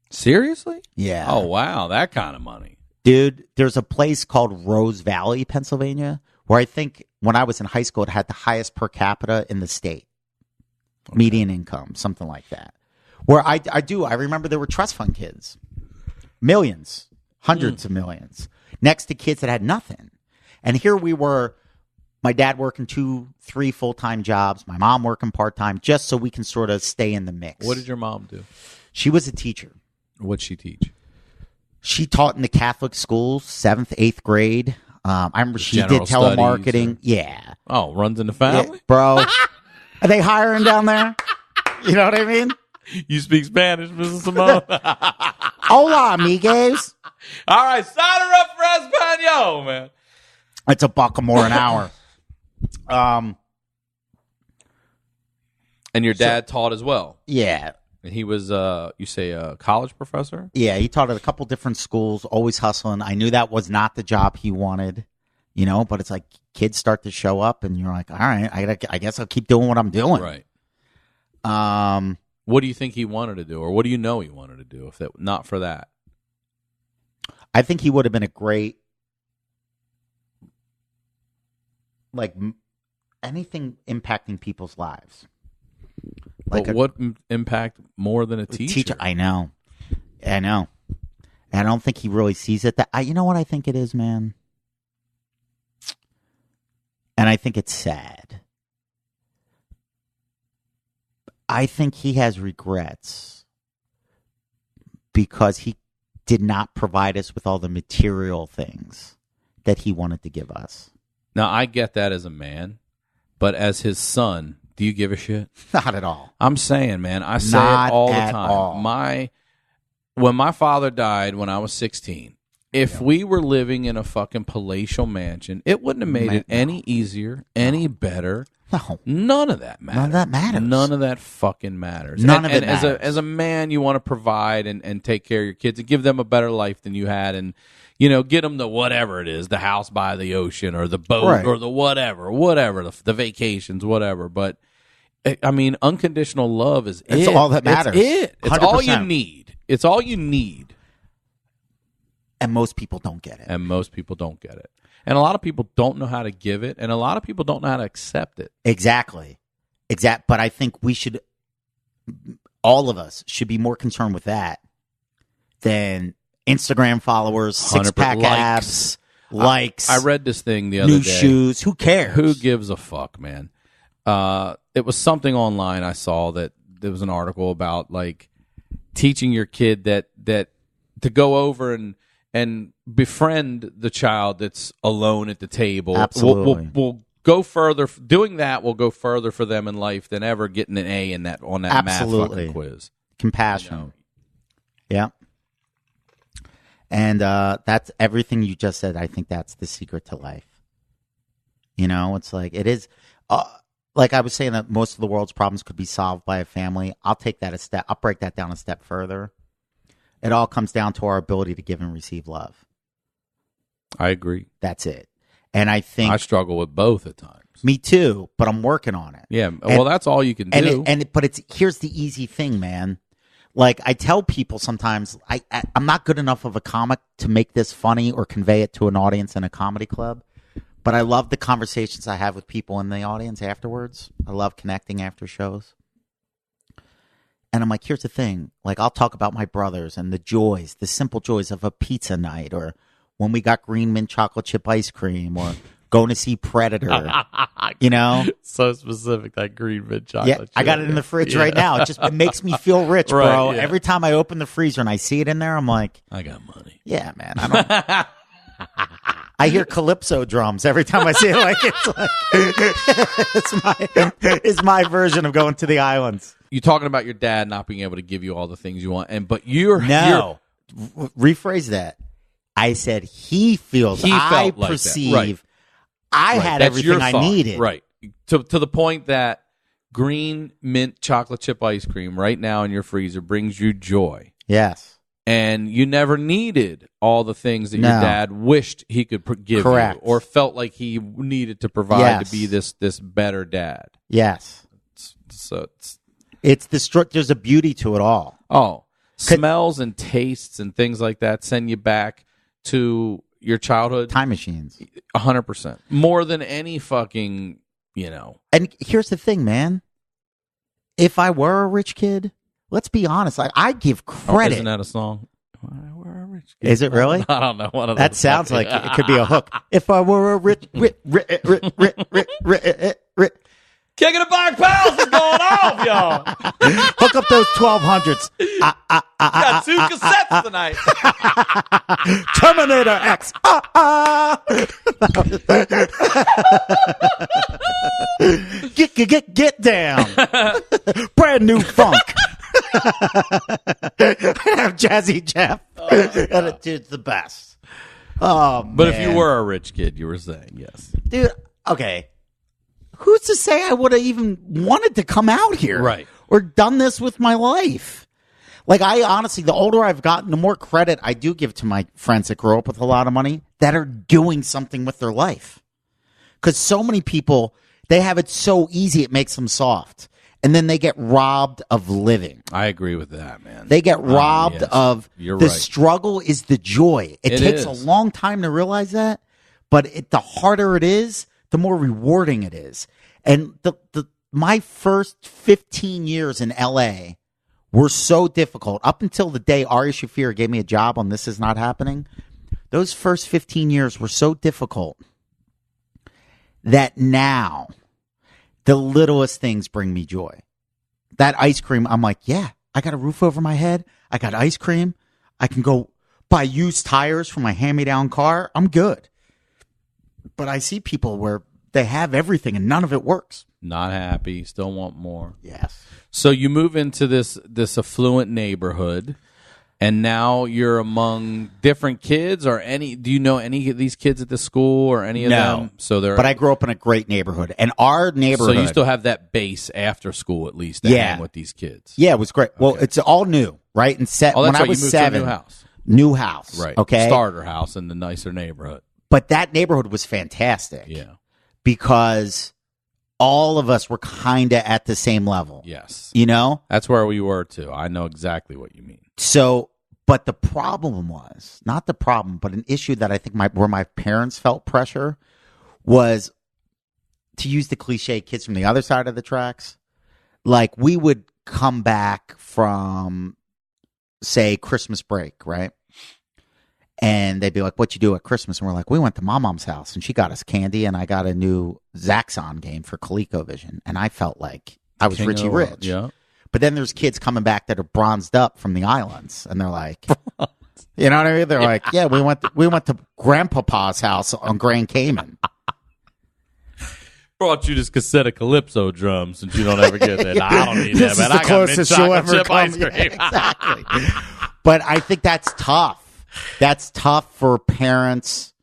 Speaker 2: Seriously?
Speaker 3: Yeah.
Speaker 2: Oh, wow. That kind of money.
Speaker 3: Dude, there's a place called Rose Valley, Pennsylvania, where I think when I was in high school, it had the highest per capita in the state. Okay. Median income, something like that. Where I remember there were trust fund kids. Millions. Hundreds of millions. Next to kids that had nothing. And here we were, my dad working 2-3 full-time jobs, my mom working part-time, just so we can sort of stay in the mix.
Speaker 2: What did your mom do?
Speaker 3: She was a teacher.
Speaker 2: What'd she teach?
Speaker 3: She taught in the Catholic schools, 7th, 8th grade. I remember she did telemarketing. Yeah.
Speaker 2: Oh, runs in the family?
Speaker 3: Yeah, bro. Are they hiring down there? You know what I mean?
Speaker 2: You speak Spanish, Mrs. Simone?
Speaker 3: Hola, amigues.
Speaker 2: All right, sign her up for Espanol, man.
Speaker 3: It's $1 more an hour.
Speaker 2: And your dad taught as well?
Speaker 3: Yeah.
Speaker 2: And he was, you say, a college professor?
Speaker 3: Yeah, he taught at a couple different schools, always hustling. I knew that was not the job he wanted, you know, but it's like kids start to show up and you're like, all right, I guess I'll keep doing what I'm doing.
Speaker 2: Right. What do you think he wanted to do, or what do you know he wanted to do if that not for that?
Speaker 3: I think he would have been a great, like, anything impacting people's lives.
Speaker 2: Like but what impact more than a teacher?
Speaker 3: I know. And I don't think he really sees it. You know what I think it is, man? And I think it's sad. I think he has regrets because he did not provide us with all the material things that he wanted to give us.
Speaker 2: Now, I get that as a man, but as his son, do you give a shit?
Speaker 3: Not at all.
Speaker 2: I'm saying, man, I say it all the time. When my father died when I was 16, if we were living in a fucking palatial mansion, it wouldn't have made it any easier, any better.
Speaker 3: No.
Speaker 2: None of that matters.
Speaker 3: None of that matters.
Speaker 2: None of that fucking matters.
Speaker 3: None of it matters.
Speaker 2: As a man, you want to provide and take care of your kids and give them a better life than you had, and get them the whatever it is, the house by the ocean or the boat or the whatever, the vacations, whatever. But I mean, unconditional love is
Speaker 3: it's all that matters.
Speaker 2: It's
Speaker 3: 100%.
Speaker 2: all you need. It's all you need.
Speaker 3: And most people don't get it.
Speaker 2: And a lot of people don't know how to give it, and a lot of people don't know how to accept it.
Speaker 3: Exactly. But I think all of us should be more concerned with that than Instagram followers, 6-pack abs, likes.
Speaker 2: I read this thing the other day.
Speaker 3: New shoes. Who cares?
Speaker 2: Who gives a fuck, man? It was something online I saw that there was an article about like teaching your kid that to go over and befriend the child that's alone at the table.
Speaker 3: Absolutely.
Speaker 2: Will go further. Doing that will go further for them in life than ever getting an A on that math fucking quiz.
Speaker 3: Compassion. Yeah. And that's everything you just said. I think that's the secret to life. It's like it is. Like I was saying that most of the world's problems could be solved by a family. I'll take that a step. I'll break that down a step further. It all comes down to our ability to give and receive love.
Speaker 2: I agree.
Speaker 3: That's it. And I think
Speaker 2: I struggle with both at times.
Speaker 3: Me too, but I'm working on it.
Speaker 2: Yeah. Well, that's all you can do.
Speaker 3: But here's the easy thing, man. Like I tell people sometimes, I'm not good enough of a comic to make this funny or convey it to an audience in a comedy club. But I love the conversations I have with people in the audience afterwards. I love connecting after shows. And I'm like, here's the thing. Like, I'll talk about my brothers and the joys, the simple joys of a pizza night, or when we got green mint chocolate chip ice cream, or going to see Predator, you know?
Speaker 2: So specific, that green mint chocolate chip.
Speaker 3: I got it in the fridge right now. It makes me feel rich, bro.
Speaker 2: Right, yeah.
Speaker 3: Every time I open the freezer and I see it in there, I'm like,
Speaker 2: I got money.
Speaker 3: yeah, man. I hear calypso drums every time I see it. Like, it's my version of going to the islands.
Speaker 2: You're talking about your dad not being able to give you all the things you want,
Speaker 3: rephrase that. I said he feels. I
Speaker 2: like
Speaker 3: perceive.
Speaker 2: Right.
Speaker 3: I had
Speaker 2: That's
Speaker 3: everything I needed.
Speaker 2: Right. To the point that green mint chocolate chip ice cream right now in your freezer brings you joy.
Speaker 3: Yes.
Speaker 2: And you never needed all the things that your dad wished he could give you, or felt like he needed to provide to be this better dad.
Speaker 3: Yes. There's a beauty to it all.
Speaker 2: Oh, smells and tastes and things like that send you back to your childhood.
Speaker 3: Time machines.
Speaker 2: 100%. More than any fucking,
Speaker 3: And here's the thing, man. If I were a rich kid, let's be honest. I give credit.
Speaker 2: Isn't that a song? We're a rich kid.
Speaker 3: Is it really?
Speaker 2: I don't know. One of
Speaker 3: that
Speaker 2: those
Speaker 3: sounds like it could be a hook. If I were a rich
Speaker 2: Kicking the Black Pals is going off, y'all.
Speaker 3: Hook up those 1200s.
Speaker 2: Got 2 cassettes tonight.
Speaker 3: Terminator X. Get down. Brand new funk. Have Jazzy Jeff. It's the best. Oh, man.
Speaker 2: But if you were a rich kid, you were saying, yes.
Speaker 3: Dude, okay. Who's to say I would have even wanted to come out here?
Speaker 2: Right.
Speaker 3: Or done this with my life? Like, I honestly, the older I've gotten, the more credit I do give to my friends that grow up with a lot of money that are doing something with their life. Because so many people, they have it so easy, it makes them soft. And then they get robbed of living.
Speaker 2: I agree with that, man.
Speaker 3: They get robbed of the struggle is the joy. It takes a long time to realize that, but the harder it is, the more rewarding it is. And my first 15 years in LA were so difficult. Up until the day Ari Shaffir gave me a job on This Is Not Happening, those first 15 years were so difficult that now the littlest things bring me joy. That ice cream, I'm like, yeah, I got a roof over my head. I got ice cream. I can go buy used tires for my hand-me-down car. I'm good. But I see people where they have everything and none of it works.
Speaker 2: Not happy, still want more.
Speaker 3: Yes.
Speaker 2: So you move into this affluent neighborhood, and now you're among different kids, or do you know any of these kids at the school or any of them? But I grew up in a great neighborhood, and our neighborhood. So you still have that base after school, at least, to hang with these kids.
Speaker 3: Yeah, it was great. Okay. Well, it's all new, right? And when I was 7,
Speaker 2: to a new house.
Speaker 3: New house,
Speaker 2: right?
Speaker 3: Okay,
Speaker 2: starter house in the nicer neighborhood.
Speaker 3: But that neighborhood was fantastic.
Speaker 2: Yeah.
Speaker 3: Because all of us were kind of at the same level.
Speaker 2: Yes.
Speaker 3: You know?
Speaker 2: That's where we were, too. I know exactly what you mean.
Speaker 3: So, but the problem was, not the problem, but an issue that I think where my parents felt pressure was, to use the cliche, kids from the other side of the tracks. Like, we would come back from, say, Christmas break, right? And they'd be like, "What you do at Christmas?" And we're like, "We went to Mom's house, and she got us candy, and I got a new Zaxxon game for ColecoVision." And I felt like I was Richie Rich.
Speaker 2: Yeah.
Speaker 3: But then there's kids coming back that are bronzed up from the islands, and they're like, you know what I mean? They're like, "Yeah, we went to Grandpapa's house on Grand Cayman."
Speaker 2: Brought you this cassette of Calypso drums, since you don't ever get that. I don't need
Speaker 3: this
Speaker 2: that, man.
Speaker 3: Is the
Speaker 2: I
Speaker 3: closest
Speaker 2: got
Speaker 3: you'll ever come.
Speaker 2: Ice cream.
Speaker 3: Yeah, exactly. But I think that's tough. That's tough for parents,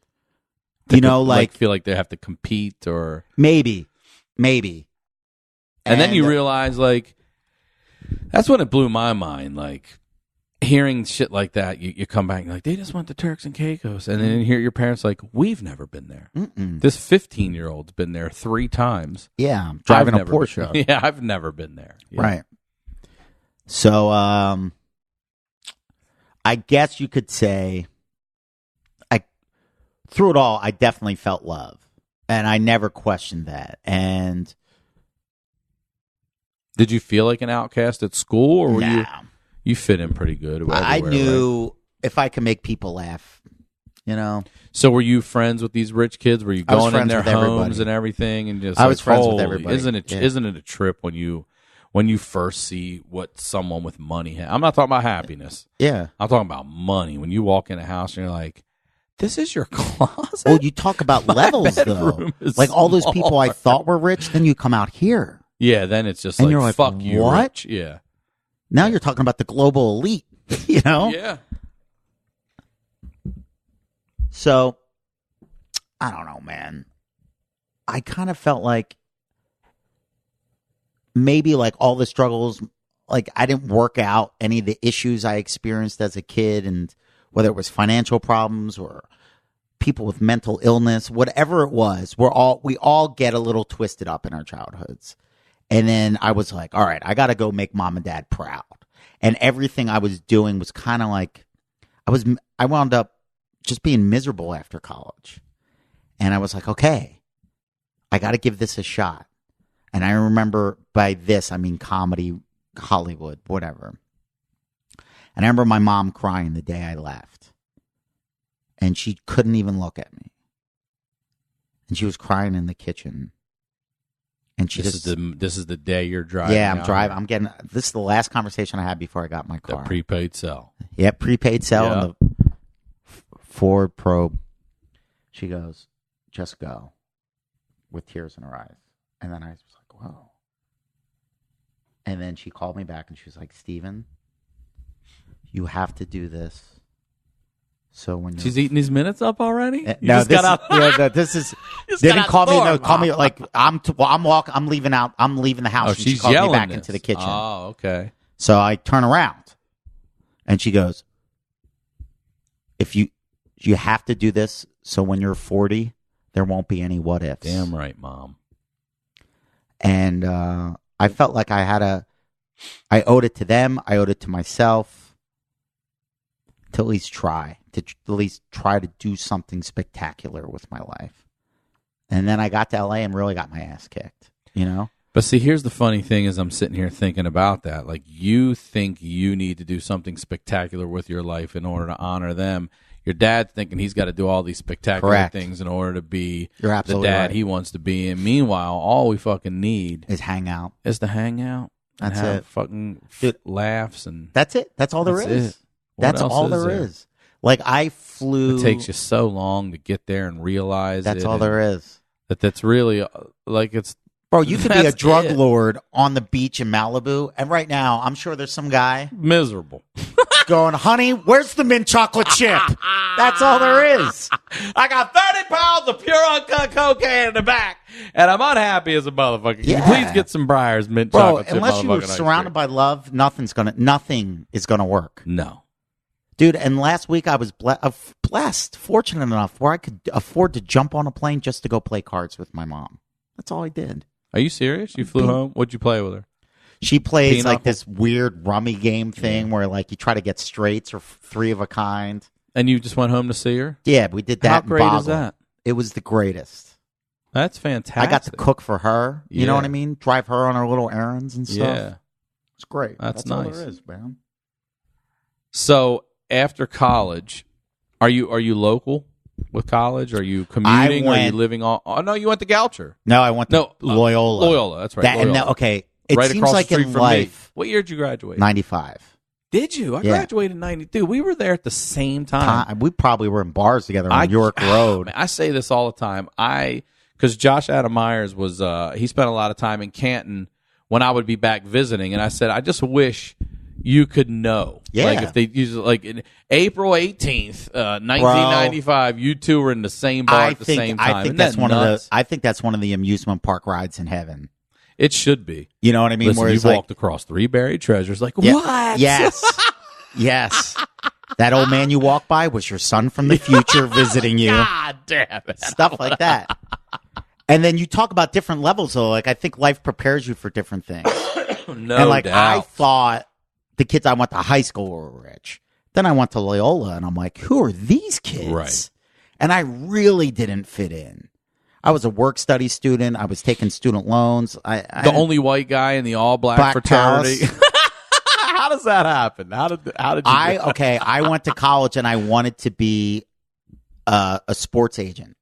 Speaker 3: like
Speaker 2: feel like they have to compete, or
Speaker 3: maybe.
Speaker 2: And then you realize, like, that's when it blew my mind. Like, hearing shit like that, you come back and you're like, they just went to Turks and Caicos, and then you hear your parents like, we've never been there.
Speaker 3: Mm-mm.
Speaker 2: This 15-year-old's been there 3 times.
Speaker 3: Yeah, I'm driving a Porsche.
Speaker 2: Yeah, I've never been there. Yeah.
Speaker 3: Right. So, I guess you could say, through it all, I definitely felt love. And I never questioned that. And
Speaker 2: did you feel like an outcast at school, or were you fit in pretty good everywhere,
Speaker 3: I knew
Speaker 2: right?
Speaker 3: if I could make people laugh,
Speaker 2: So were you friends with these rich kids? Were you going in their homes and everything, and just
Speaker 3: I was friends with everybody.
Speaker 2: Isn't it a trip when you first see what someone with money has? I'm not talking about happiness.
Speaker 3: Yeah,
Speaker 2: I'm talking about money. When you walk in a house and you're like, "This is your closet."
Speaker 3: Well, you talk about levels though. Like all those people I thought were rich, then you come out here.
Speaker 2: Yeah, then it's just
Speaker 3: and
Speaker 2: like,
Speaker 3: you're like,
Speaker 2: fuck you,
Speaker 3: what?
Speaker 2: Rich. Yeah.
Speaker 3: Now you're talking about the global elite.
Speaker 2: Yeah.
Speaker 3: So, I don't know, man. I kind of felt like maybe like all the struggles, like I didn't work out any of the issues I experienced as a kid, and whether it was financial problems or people with mental illness, whatever it was, we all get a little twisted up in our childhoods. And then I was like, all right, I got to go make mom and dad proud. And everything I was doing was kind of like, I wound up just being miserable after college. And I was like, okay, I got to give this a shot. And I remember by this, I mean comedy, Hollywood, whatever. And I remember my mom crying the day I left. And she couldn't even look at me. And she was crying in the kitchen. And she
Speaker 2: this is the day you're driving.
Speaker 3: Yeah, I'm driving. This is the last conversation I had before I got my car.
Speaker 2: The prepaid cell.
Speaker 3: Yeah, prepaid cell and the Ford Probe. She goes, just go, with tears in her eyes. And then I was like, whoa. And then she called me back and she was like, Steven, you have to do this. So when
Speaker 2: she's eating these minutes up already?
Speaker 3: This is. They didn't call me. No, call me like I'm leaving out. I'm leaving the house.
Speaker 2: Oh,
Speaker 3: and
Speaker 2: she's
Speaker 3: she called me back
Speaker 2: this.
Speaker 3: into the kitchen.
Speaker 2: Oh, okay.
Speaker 3: So I turn around, and she goes, "If you have to do this, so when you're 40, there won't be any what ifs."
Speaker 2: Damn right, Mom.
Speaker 3: And I felt like I owed it to them. I owed it to myself to at least try to do something spectacular with my life. And then I got to LA and really got my ass kicked,
Speaker 2: But see, here's the funny thing is I'm sitting here thinking about that. Like, you think you need to do something spectacular with your life in order to honor them. Your dad's thinking he's got to do all these spectacular things in order to be the dad he wants to be. And meanwhile, all we fucking need
Speaker 3: is hang out.
Speaker 2: Is to hang out.
Speaker 3: That's
Speaker 2: and have
Speaker 3: it.
Speaker 2: Fucking laughs and
Speaker 3: that's it. That's all there is. That's all there is. Like I flew.
Speaker 2: It takes you so long to get there and realize
Speaker 3: that's all there is.
Speaker 2: That's really like it's.
Speaker 3: Bro, you could be a drug lord on the beach in Malibu, and right now, I'm sure there's some guy
Speaker 2: miserable
Speaker 3: going, honey, where's the mint chocolate chip? That's all there is.
Speaker 2: I got 30 pounds of pure uncut cocaine in the back, and I'm unhappy as a motherfucker. Can you please get some Breyers mint chocolate chip?
Speaker 3: Unless you were surrounded by love, nothing is gonna work.
Speaker 2: No.
Speaker 3: Dude, and last week I was blessed, fortunate enough, where I could afford to jump on a plane just to go play cards with my mom. That's all I did.
Speaker 2: Are you serious? You flew home? What'd you play with her?
Speaker 3: She plays like this weird rummy game thing where like you try to get straights or three of a kind.
Speaker 2: And you just went home to see her?
Speaker 3: Yeah, we did that.
Speaker 2: How great is that?
Speaker 3: It was the greatest.
Speaker 2: That's fantastic.
Speaker 3: I got to cook for her. You know what I mean? Drive her on her little errands and stuff.
Speaker 2: Yeah.
Speaker 3: It's great.
Speaker 2: That's
Speaker 3: all
Speaker 2: nice.
Speaker 3: there is, man.
Speaker 2: So after college, are you local with college? Are you commuting? Are you living on? Oh no, you went to Goucher.
Speaker 3: No, I went to Loyola.
Speaker 2: Loyola, that's right.
Speaker 3: It
Speaker 2: right
Speaker 3: seems
Speaker 2: across
Speaker 3: like
Speaker 2: the street
Speaker 3: in
Speaker 2: from
Speaker 3: life.
Speaker 2: Me. What year did you graduate?
Speaker 3: 95.
Speaker 2: Did you? I graduated in 92. We were there at the same time.
Speaker 3: We probably were in bars together on York Road.
Speaker 2: Man, I say this all the time. Because Josh Adam Myers was, he spent a lot of time in Canton when I would be back visiting, and I said, I just wish you could know.
Speaker 3: Yeah.
Speaker 2: Like if they use like in April 18th, 1995, you two were in the same bar at the same time.
Speaker 3: I think that's one of the amusement park rides in heaven.
Speaker 2: It should be.
Speaker 3: You know what I mean?
Speaker 2: Listen, you've walked across 3 buried treasures. Like, what?
Speaker 3: Yes. Yes. That old man you walk by was your son from the future visiting you.
Speaker 2: God damn it.
Speaker 3: Stuff like that. And then you talk about different levels, though. Like, I think life prepares you for different things.
Speaker 2: No doubt.
Speaker 3: I thought the kids I went to high school were rich. Then I went to Loyola, and I'm like, who are these kids?
Speaker 2: Right.
Speaker 3: And I really didn't fit in. I was a work study student. I was taking student loans.
Speaker 2: The only white guy in the all black fraternity. How does that happen? How did you
Speaker 3: I went to college and I wanted to be a sports agent.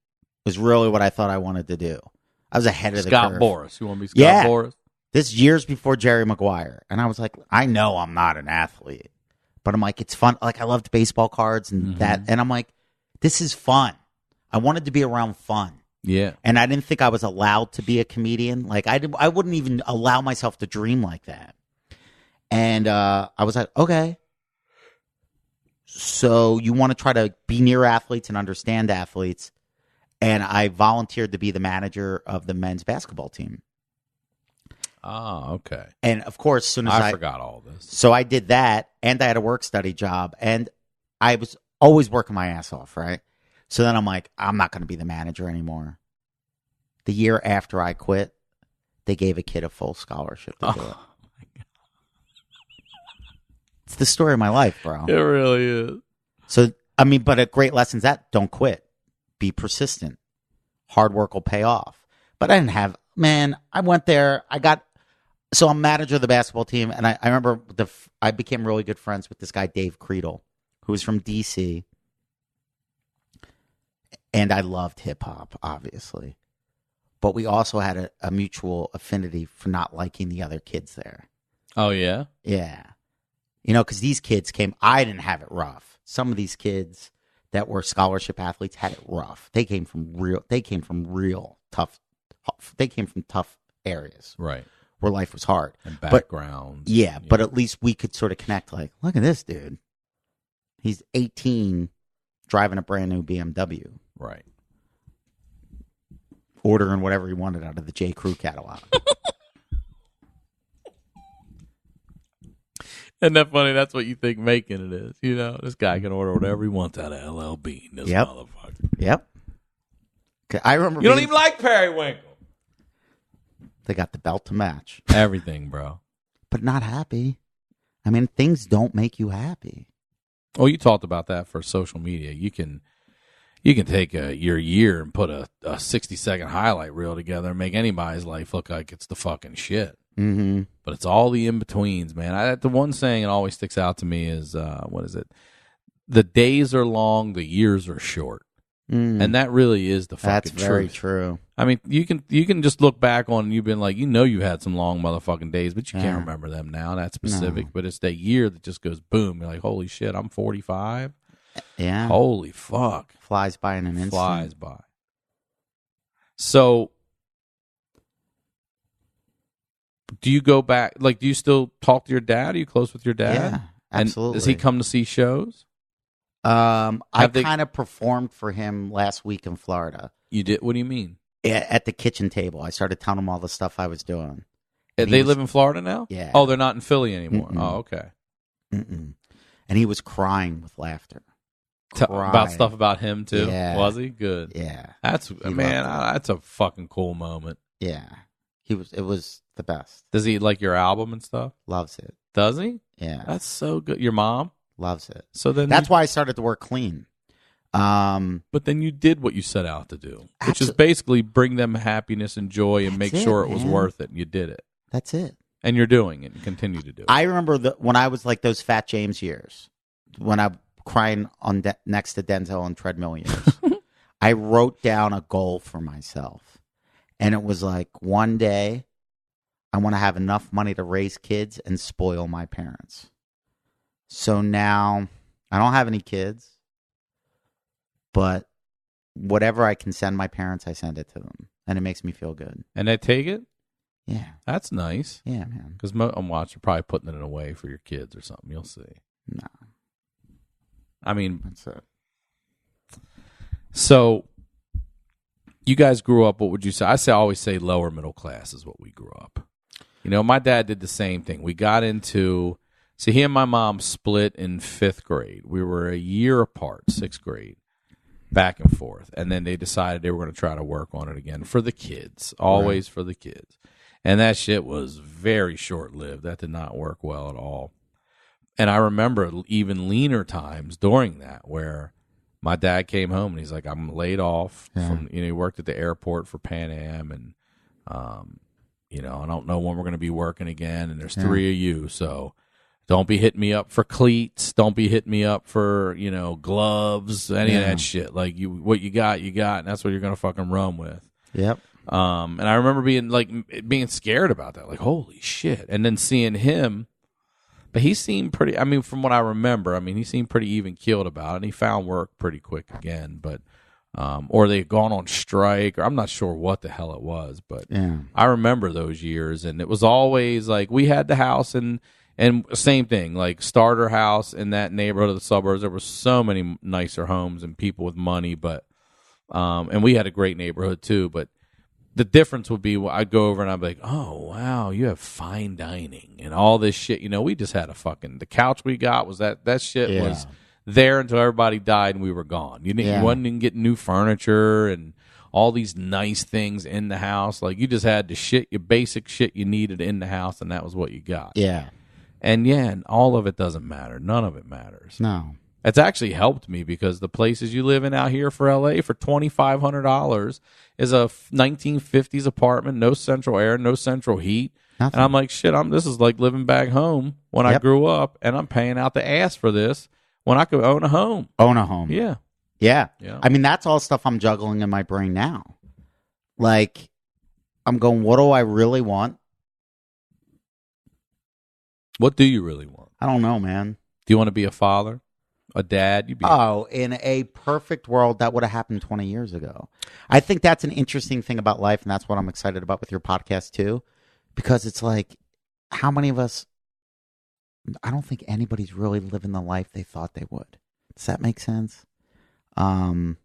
Speaker 3: Was really what I thought I wanted to do. I was ahead of the curve.
Speaker 2: Scott Boras. You want to be Scott Boras?
Speaker 3: This is years before Jerry Maguire. And I was like, I know I'm not an athlete, but I'm like, it's fun. Like, I loved baseball cards and that. And I'm like, this is fun. I wanted to be around fun.
Speaker 2: Yeah.
Speaker 3: And I didn't think I was allowed to be a comedian. Like, I wouldn't even allow myself to dream like that. And I was like, okay. So you want to try to be near athletes and understand athletes. And I volunteered to be the manager of the men's basketball team.
Speaker 2: Oh, okay.
Speaker 3: And of course, as soon as
Speaker 2: I forgot all this.
Speaker 3: So I did that, and I had a work study job, and I was always working my ass off, right? So then I'm like, I'm not going to be the manager anymore. The year after I quit, they gave a kid a full scholarship to do it.
Speaker 2: My God.
Speaker 3: It's the story of my life, bro.
Speaker 2: It really is.
Speaker 3: So, I mean, but a great lesson's that don't quit. Be persistent. Hard work will pay off. But I didn't have, man, I went there. So I'm manager of the basketball team. And I remember I became really good friends with this guy, Dave Creedle, who was from D.C. And I loved hip hop, obviously. But we also had a mutual affinity for not liking the other kids there.
Speaker 2: Oh, yeah?
Speaker 3: Yeah. Because these kids I didn't have it rough. Some of these kids that were scholarship athletes had it rough. They came from tough areas.
Speaker 2: Right.
Speaker 3: Where life was hard.
Speaker 2: And backgrounds.
Speaker 3: But at least we could sort of connect, like, look at this dude. He's 18, driving a brand new BMW.
Speaker 2: Right.
Speaker 3: Ordering whatever he wanted out of the J. Crew catalog.
Speaker 2: Isn't that funny? That's what you think making it is. This guy can order whatever he wants out of LL Bean. This motherfucker.
Speaker 3: Yep. I remember.
Speaker 2: You don't even like Periwinkle.
Speaker 3: They got the belt to match.
Speaker 2: Everything, bro.
Speaker 3: But not happy. I mean, things don't make you happy.
Speaker 2: Oh, you talked about that for social media. You can take your year and put a 60-second highlight reel together and make anybody's life look like it's the fucking shit.
Speaker 3: Mm-hmm.
Speaker 2: But it's all the in-betweens, man. The one saying that always sticks out to me is, what is it? The days are long, the years are short. And that really is the fucking truth.
Speaker 3: That's very true.
Speaker 2: I mean, you can just look back on, you've been like, you had some long motherfucking days, but you can't remember them now. That's specific. No. But it's that year that just goes boom. You're like, holy shit, I'm 45.
Speaker 3: Yeah.
Speaker 2: Holy fuck.
Speaker 3: Flies by in an instant.
Speaker 2: Flies by. So, do you go back, like, do you still talk to your dad? Are you close with your dad?
Speaker 3: Yeah, absolutely.
Speaker 2: And does he come to see shows?
Speaker 3: I kind of performed for him last week in Florida.
Speaker 2: You did? What do you mean?
Speaker 3: At the kitchen table. I started telling him all the stuff I was doing.
Speaker 2: They live in Florida now?
Speaker 3: Yeah.
Speaker 2: Oh, they're not in Philly anymore.
Speaker 3: Mm-mm.
Speaker 2: Oh, okay.
Speaker 3: Mm-mm. And he was crying with laughter.
Speaker 2: About stuff about him, too?
Speaker 3: Yeah.
Speaker 2: Was he? Good.
Speaker 3: Yeah.
Speaker 2: That's a fucking cool moment.
Speaker 3: Yeah. It was the best.
Speaker 2: Does he like your album and stuff?
Speaker 3: Loves it.
Speaker 2: Does he?
Speaker 3: Yeah.
Speaker 2: That's so good. Your mom?
Speaker 3: Loves it.
Speaker 2: So then
Speaker 3: that's why I started to work clean.
Speaker 2: But then you did what you set out to do, which is basically bring them happiness and joy and make sure it was worth it. And you did it.
Speaker 3: That's it.
Speaker 2: And you're doing it and continue to do it.
Speaker 3: I remember when I was like those Fat James years, when I'm crying next to Denzel on treadmill years, I wrote down a goal for myself. And it was like, one day I want to have enough money to raise kids and spoil my parents. So now I don't have any kids, but whatever I can send my parents, I send it to them. And it makes me feel good.
Speaker 2: And they take it?
Speaker 3: Yeah.
Speaker 2: That's nice.
Speaker 3: Yeah, man.
Speaker 2: Because I'm watching, you're probably putting it away for your kids or something. You'll see.
Speaker 3: No.
Speaker 2: I mean,
Speaker 3: that's it.
Speaker 2: So, you guys grew up, what would you say? I always say lower middle class is what we grew up. My dad did the same thing. We got into, he and my mom split in 5th grade. We were a year apart, 6th grade, back and forth. And then they decided they were going to try to work on it again for the kids, always for the kids. And that shit was very short-lived. That did not work well at all. And I remember even leaner times during that where my dad came home and he's like, I'm laid off from, he worked at the airport for Pan Am, and, I don't know when we're going to be working again. And there's 3 of you. So don't be hitting me up for cleats. Don't be hitting me up for, gloves, any of that shit. Like what you got, and that's what you're going to fucking run with.
Speaker 3: Yep.
Speaker 2: And I remember being scared about that. Like, holy shit. And then seeing him, but he seemed pretty, from what I remember, he seemed pretty even keeled about it, and he found work pretty quick again, but, or they had gone on strike, or I'm not sure what the hell it was, but I remember those years, and it was always like, we had the house, and same thing, like starter house in that neighborhood of the suburbs. There were so many nicer homes and people with money, but, and we had a great neighborhood too, but the difference would be I'd go over and I'd be like, oh, wow, you have fine dining and all this shit. We just had the couch we got was that shit was there until everybody died and we were gone. You wasn't even getting new furniture and all these nice things in the house. Like, you just had your basic shit you needed in the house, and that was what you got.
Speaker 3: Yeah.
Speaker 2: And all of it doesn't matter. None of it matters.
Speaker 3: No.
Speaker 2: It's actually helped me because the places you live in out here for LA for $2,500 is a 1950s apartment, no central air, no central heat.
Speaker 3: Nothing.
Speaker 2: And I'm like, shit, this is like living back home when I grew up, and I'm paying out the ass for this when I could own a home.
Speaker 3: Own a home.
Speaker 2: Yeah.
Speaker 3: Yeah.
Speaker 2: Yeah.
Speaker 3: That's all stuff I'm juggling in my brain now. Like, I'm going, what do I really want?
Speaker 2: What do you really want?
Speaker 3: I don't know, man.
Speaker 2: Do you want to be a father? A dad?
Speaker 3: In a perfect world, that would have happened 20 years ago. I think that's an interesting thing about life, and that's what I'm excited about with your podcast, too. Because it's like, how many of us, I don't think anybody's really living the life they thought they would. Does that make sense?
Speaker 2: Even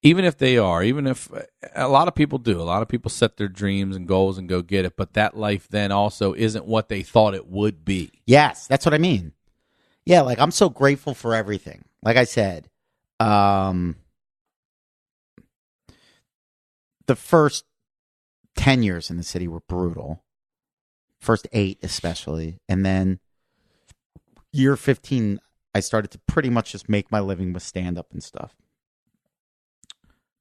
Speaker 2: if they are, even if a lot of people do, a lot of people set their dreams and goals and go get it, but that life then also isn't what they thought it would be.
Speaker 3: Yes, that's what I mean. Yeah, like, I'm so grateful for everything. Like I said, the first 10 years in the city were brutal. First 8 especially. And then year 15, I started to pretty much just make my living with stand-up and stuff.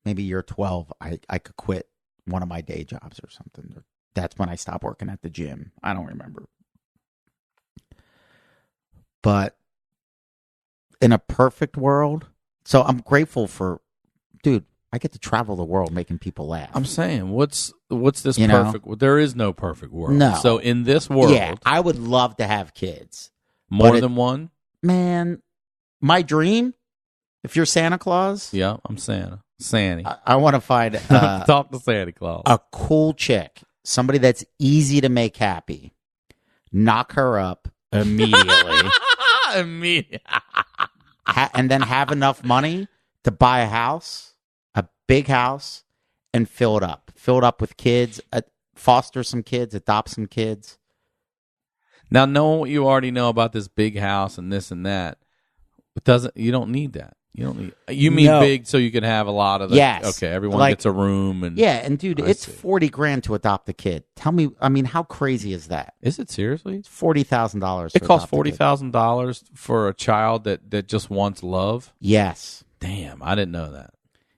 Speaker 3: Maybe year 12, I could quit one of my day jobs or something. That's when I stopped working at the gym. I don't remember. But in a perfect world, so I'm grateful for, dude, I get to travel the world making people laugh.
Speaker 2: I'm saying, what's this perfect? There is no perfect world.
Speaker 3: No.
Speaker 2: So in this world,
Speaker 3: I would love to have kids.
Speaker 2: More than one?
Speaker 3: Man, my dream, if you're Santa Claus.
Speaker 2: Yeah, I'm Santa. Sandy.
Speaker 3: I want to find
Speaker 2: talk to Santa Claus.
Speaker 3: A cool chick, somebody that's easy to make happy. Knock her up immediately. And then have enough money to buy a house, a big house, and fill it up. Fill it up with kids, foster some kids, adopt some kids.
Speaker 2: Now, knowing what you already know about this big house and this and that, you don't need that. You mean big so you can have a lot of the,
Speaker 3: yes.
Speaker 2: Okay, everyone gets a room. And
Speaker 3: and dude, it's $40,000 to adopt a kid. Tell me, how crazy is that?
Speaker 2: Is it seriously?
Speaker 3: It's $40,000.
Speaker 2: It costs $40,000 for a child that just wants love?
Speaker 3: Yes.
Speaker 2: Damn, I didn't know that.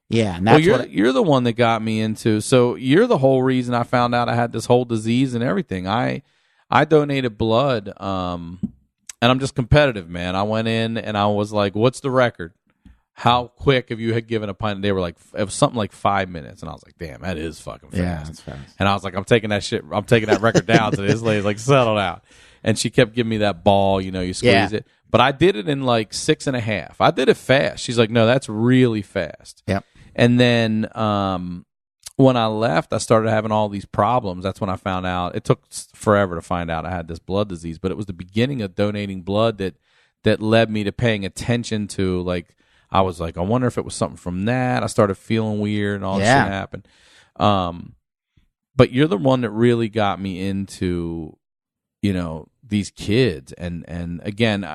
Speaker 3: Yeah, and that's
Speaker 2: you're the one that got me into. So you're the whole reason I found out I had this whole disease and everything. I donated blood, and I'm just competitive, man. I went in and I was like, "What's the record? How quick have you had given a pint?" They were like, it was something like 5 minutes, and I was like, "Damn, that is fucking fast."
Speaker 3: Yeah, that's fast.
Speaker 2: And I was like, I'm taking that record down. So this lady's like, settle out. And she kept giving me that ball, you squeeze it. But I did it in like 6.5. I did it fast. She's like, no, that's really fast.
Speaker 3: Yep.
Speaker 2: And then when I left, I started having all these problems. That's when I found out. It took forever to find out I had this blood disease, but it was the beginning of donating blood that led me to paying attention to, like, I was like, I wonder if it was something from that. I started feeling weird and all this shit happened. But you're the one that really got me into, these kids. And again,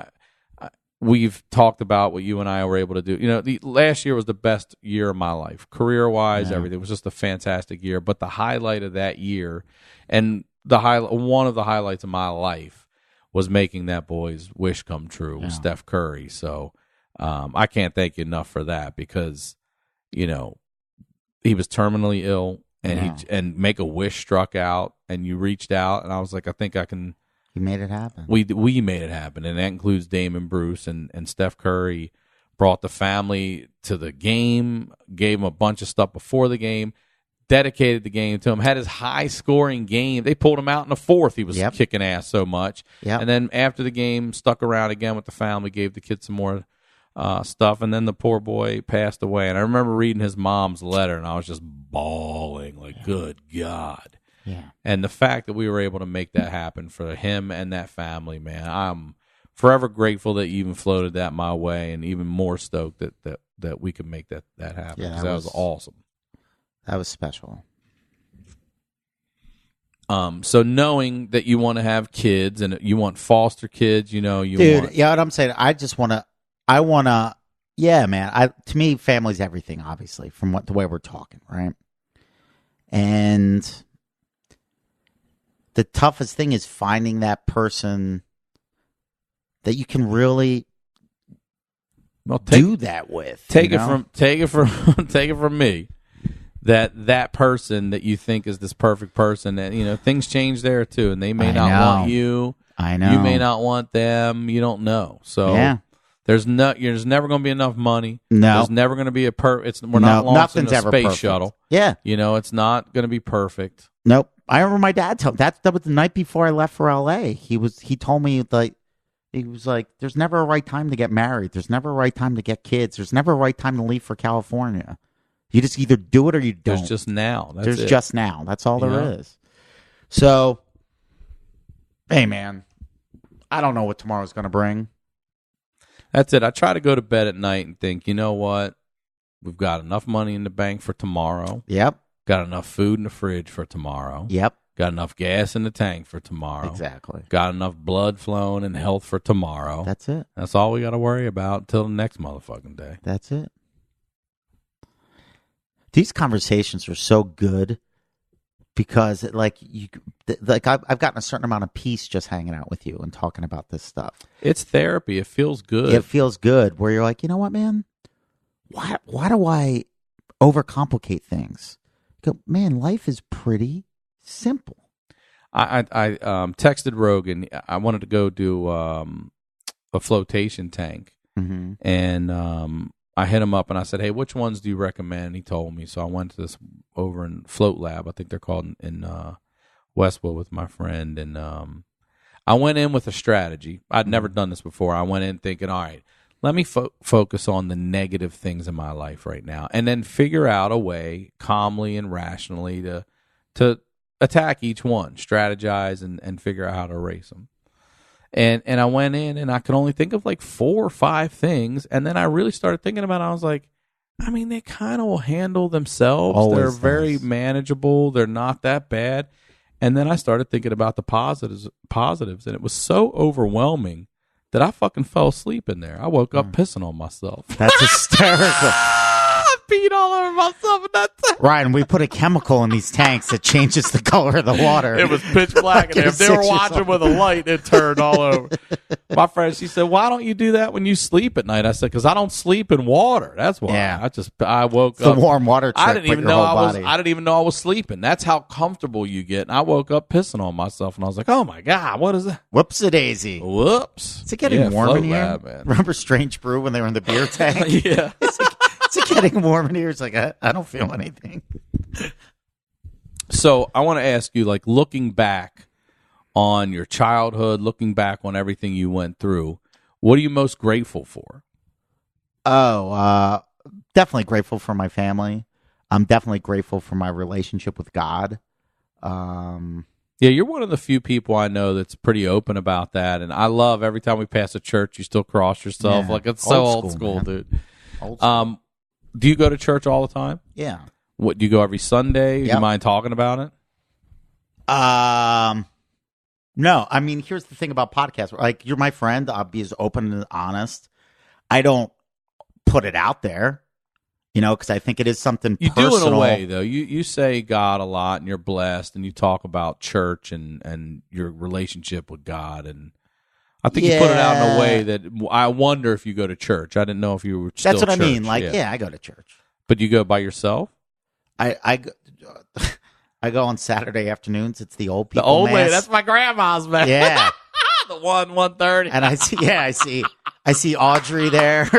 Speaker 2: we've talked about what you and I were able to do. The last year was the best year of my life, career-wise, everything was just a fantastic year. But the highlight of that year, and one of the highlights of my life, was making that boy's wish come true with Steph Curry. So I can't thank you enough for that because, you know, he was terminally ill and and Make-A-Wish struck out and you reached out and I was like, I think I can.
Speaker 3: You made it happen.
Speaker 2: We made it happen. And that includes Damon Bruce and Steph Curry brought the family to the game, gave him a bunch of stuff before the game, dedicated the game to him, had his high-scoring game. They pulled him out in the fourth. He was kicking ass so much. And then after the game, stuck around again with the family, gave the kids some more stuff, and then the poor boy passed away. And I remember reading his mom's letter, and I was just bawling, like, good God.
Speaker 3: Yeah.
Speaker 2: And the fact that we were able to make that happen for him and that family, man, I'm forever grateful that you even floated that my way, and even more stoked that we could make that happen.
Speaker 3: Yeah,
Speaker 2: that was awesome.
Speaker 3: That was special.
Speaker 2: So knowing that you want to have kids and you want foster kids, you know,
Speaker 3: what I'm saying, yeah, man. To me, family's everything, obviously, from the way we're talking, right? And the toughest thing is finding that person that you can really do that with.
Speaker 2: Take it from me. That person that you think is this perfect person, that, you know, things change there too, and they may not want you.
Speaker 3: I know.
Speaker 2: You may not want them. You don't know. So there's never going to be enough money.
Speaker 3: No.
Speaker 2: There's never going to be we're not launching a space shuttle.
Speaker 3: Yeah.
Speaker 2: You know, it's not going to be perfect.
Speaker 3: Nope. I remember my dad told that was the night before I left for LA. He told me, like, he was like, there's never a right time to get married. There's never a right time to get kids. There's never a right time to leave for California. You just either do it or you don't.
Speaker 2: There's just now.
Speaker 3: There's just now. That's all there is. So, hey, man, I don't know what tomorrow's going to bring.
Speaker 2: That's it. I try to go to bed at night and think, you know what? We've got enough money in the bank for tomorrow.
Speaker 3: Yep.
Speaker 2: Got enough food in the fridge for tomorrow.
Speaker 3: Yep.
Speaker 2: Got enough gas in the tank for tomorrow.
Speaker 3: Exactly.
Speaker 2: Got enough blood flowing and health for tomorrow.
Speaker 3: That's it.
Speaker 2: That's all we got to worry about until the next motherfucking day.
Speaker 3: That's it. These conversations are so good because, I've gotten a certain amount of peace just hanging out with you and talking about this stuff.
Speaker 2: It's therapy. It feels good.
Speaker 3: It feels good where you're like, you know what, man? Why do I overcomplicate things? Go, man, life is pretty simple.
Speaker 2: I texted Rogan. I wanted to go do a flotation tank, and I hit him up and I said, hey, which ones do you recommend? He told me. So I went to this over in Float Lab, I think they're called, in Westwood with my friend. And I went in with a strategy. I'd never done this before. I went in thinking, all right, let me focus on the negative things in my life right now and then figure out a way calmly and rationally to attack each one, strategize and figure out how to erase them. And I went in and I could only think of like 4 or 5 things. And then I really started thinking about it. I was like, I mean, they kind of will handle themselves.
Speaker 3: Always
Speaker 2: They're
Speaker 3: does.
Speaker 2: very manageable. They're not that bad. And then I started thinking about the positives. And it was so overwhelming that I fucking fell asleep in there. I woke up pissing on myself.
Speaker 3: That's hysterical.
Speaker 2: I peed all over myself in that tank.
Speaker 3: Ryan, we put a chemical in these tanks that changes the color of the water.
Speaker 2: It was pitch black in there. If they were watching with a light, it turned all over. My friend, she said, why don't you do that when you sleep at night? I said, because I don't sleep in water. That's why.
Speaker 3: Yeah.
Speaker 2: I woke
Speaker 3: it's
Speaker 2: up.
Speaker 3: The warm water trick.
Speaker 2: I didn't even know I was sleeping. That's how comfortable you get. And I woke up pissing on myself, and I was like, oh my God, what is that?
Speaker 3: Whoops-a-daisy.
Speaker 2: Whoops.
Speaker 3: Is it getting warm in here?
Speaker 2: Lab, man.
Speaker 3: Remember Strange Brew when they were in the beer tank?
Speaker 2: Yeah.
Speaker 3: Is it getting warm in here? It's like, I don't feel anything.
Speaker 2: So I want to ask you, like, looking back on your childhood, looking back on everything you went through, what are you most grateful for?
Speaker 3: Oh, definitely grateful for my family. I'm definitely grateful for my relationship with God.
Speaker 2: Yeah, you're one of the few people I know that's pretty open about that. And I love every time we pass a church, you still cross yourself.
Speaker 3: Yeah.
Speaker 2: Like, it's so old school,
Speaker 3: man.
Speaker 2: dude.
Speaker 3: Old school.
Speaker 2: Do you go to church all the time?
Speaker 3: Yeah.
Speaker 2: What, do you go every Sunday?
Speaker 3: Yep.
Speaker 2: Do you mind talking about it?
Speaker 3: No. I mean, here's the thing about podcasts. Like, you're my friend. I'll be as open and honest. I don't put it out there, because I think it is something
Speaker 2: you
Speaker 3: personal.
Speaker 2: do in a way, though. You say God a lot, and you're blessed, and you talk about church and your relationship with God. And I think you put it out in a way that I wonder if you go to church. I didn't know if you were still
Speaker 3: That's what
Speaker 2: church.
Speaker 3: I mean. Like, I go to church.
Speaker 2: But you go by yourself?
Speaker 3: I go on Saturday afternoons. It's the old people.
Speaker 2: The old
Speaker 3: mass.
Speaker 2: lady. That's my grandma's man.
Speaker 3: Yeah.
Speaker 2: The 1:30.
Speaker 3: And I see Audrey there.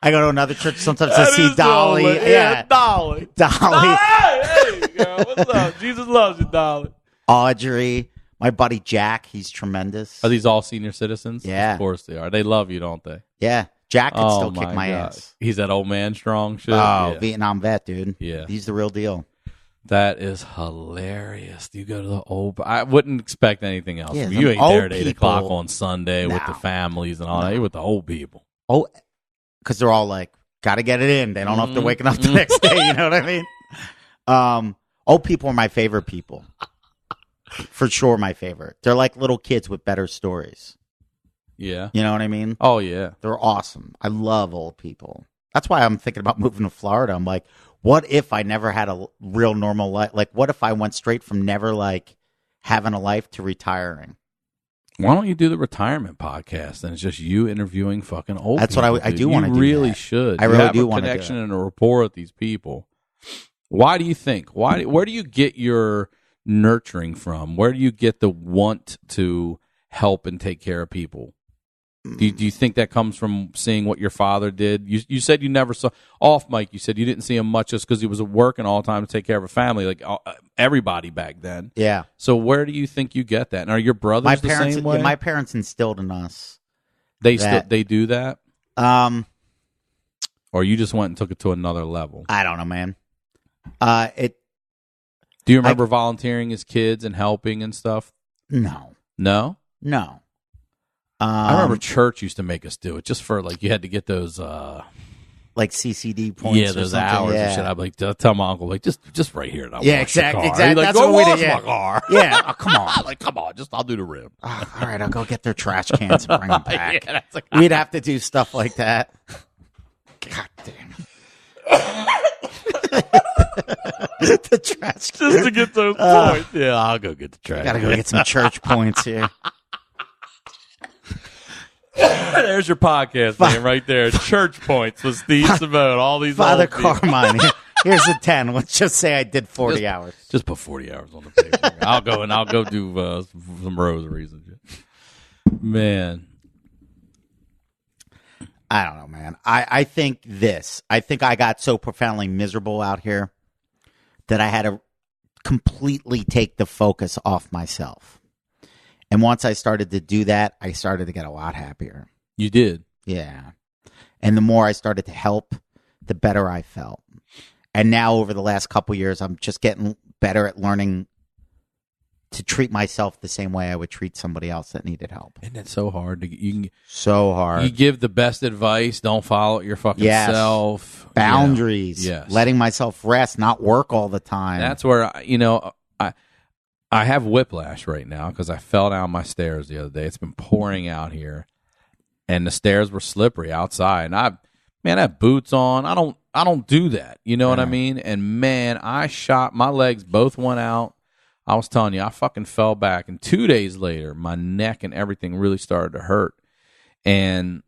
Speaker 3: I go to another church. Sometimes I see Dolly.
Speaker 2: Yeah, Dolly. Hey, girl, what's up? Jesus loves you, Dolly.
Speaker 3: Audrey. My buddy Jack. He's tremendous.
Speaker 2: Are these all senior citizens?
Speaker 3: Yeah.
Speaker 2: Of course they are. They love you, don't they?
Speaker 3: Yeah. Jack can still kick my
Speaker 2: God.
Speaker 3: ass.
Speaker 2: He's that old man strong shit.
Speaker 3: Oh, Vietnam vet, dude.
Speaker 2: Yeah.
Speaker 3: He's the real deal.
Speaker 2: That is hilarious. You go to the old... I wouldn't expect anything else.
Speaker 3: Yeah,
Speaker 2: You ain't there at 8 o'clock on Sunday with the
Speaker 3: No.
Speaker 2: families and all that. You're with the old people.
Speaker 3: Oh, because they're all like, got to get it in. They don't know if they're waking up the next day. You know what I mean? Old people are my favorite people. For sure, my favorite. They're like little kids with better stories.
Speaker 2: Yeah.
Speaker 3: You know what I mean?
Speaker 2: Oh, yeah.
Speaker 3: They're awesome. I love old people. That's why I'm thinking about moving to Florida. I'm like, what if I never had a real normal life? Like, what if I went straight from never like having a life to retiring?
Speaker 2: Why don't you do the retirement podcast and it's just you interviewing fucking old
Speaker 3: That's
Speaker 2: people?
Speaker 3: what I do want to do.
Speaker 2: You really
Speaker 3: that.
Speaker 2: should.
Speaker 3: I
Speaker 2: You
Speaker 3: really
Speaker 2: have
Speaker 3: do
Speaker 2: a
Speaker 3: want to do
Speaker 2: connection
Speaker 3: it.
Speaker 2: and a rapport with these people. Why do you think? Where do you get your nurturing from? Where do you get the want to help and take care of people? Do you think that comes from seeing what your father did? You said you never saw off mic. You said you didn't see him much just because he was working all the time to take care of a family, like everybody back then.
Speaker 3: Yeah.
Speaker 2: So where do you think you get that? And are your brothers the same way?
Speaker 3: My parents instilled in us.
Speaker 2: They do that, or you just went and took it to another level?
Speaker 3: I don't know, man.
Speaker 2: Do you remember volunteering as kids and helping and stuff?
Speaker 3: No.
Speaker 2: I remember church used to make us do it just for like you had to get those
Speaker 3: like CCD points.
Speaker 2: Yeah, those hours and shit. I'd be like, tell my uncle like just right here. And I'll wash the car.
Speaker 3: Exactly.
Speaker 2: He'd like,
Speaker 3: That's
Speaker 2: go
Speaker 3: what we
Speaker 2: wash
Speaker 3: did.
Speaker 2: my car.
Speaker 3: Yeah. Oh, come on.
Speaker 2: Like, come on, I'll do the rim.
Speaker 3: Oh, all right, I'll go get their trash cans and bring them back.
Speaker 2: Yeah, that's like,
Speaker 3: We'd have to do stuff like that. God damn. The trash
Speaker 2: just to get those points. Yeah, I'll go get the trash.
Speaker 3: Gotta go get some church points here.
Speaker 2: There's your podcast name right there. Church points with Steve Simeone. All these
Speaker 3: Father
Speaker 2: old people.
Speaker 3: Carmine. Here's a 10. Let's just say I did 40 hours.
Speaker 2: Just put 40 hours on the paper. I'll go do some rosaries and shit. Man.
Speaker 3: I don't know, man. I think I got so profoundly miserable out here that I had to completely take the focus off myself. And once I started to do that, I started to get a lot happier.
Speaker 2: You did?
Speaker 3: Yeah. And the more I started to help, the better I felt. And now over the last couple years, I'm just getting better at learning to treat myself the same way I would treat somebody else that needed help.
Speaker 2: Isn't it so hard?
Speaker 3: So hard.
Speaker 2: You give the best advice. Don't follow it your fucking self.
Speaker 3: Boundaries.
Speaker 2: Yes.
Speaker 3: Letting myself rest, not work all the time.
Speaker 2: That's where, I have whiplash right now because I fell down my stairs the other day. It's been pouring out here, and the stairs were slippery outside. And I have boots on. I don't do that. You know what I mean? And man, I shot my legs. Both went out. I was telling you, I fucking fell back. And 2 days later, my neck and everything really started to hurt. And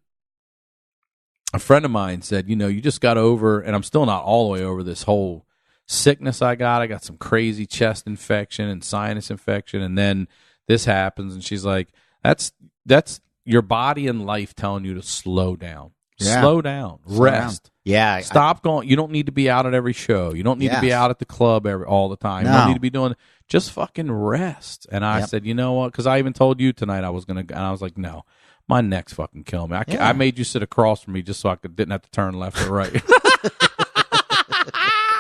Speaker 2: a friend of mine said, you just got over, and I'm still not all the way over this whole sickness I got. I got some crazy chest infection and sinus infection. And then this happens. And she's like, that's your body and life telling you to slow down. Yeah. Slow down. Rest.
Speaker 3: Yeah.
Speaker 2: Stop going. You don't need to be out at every show. You don't need to be out at the club all the time. No. You don't need to be doing. Just fucking rest. And I said, you know what? Because I even told you tonight I was going to. And I was like, no, my neck's fucking killing me. I made you sit across from me just so didn't have to turn left or right.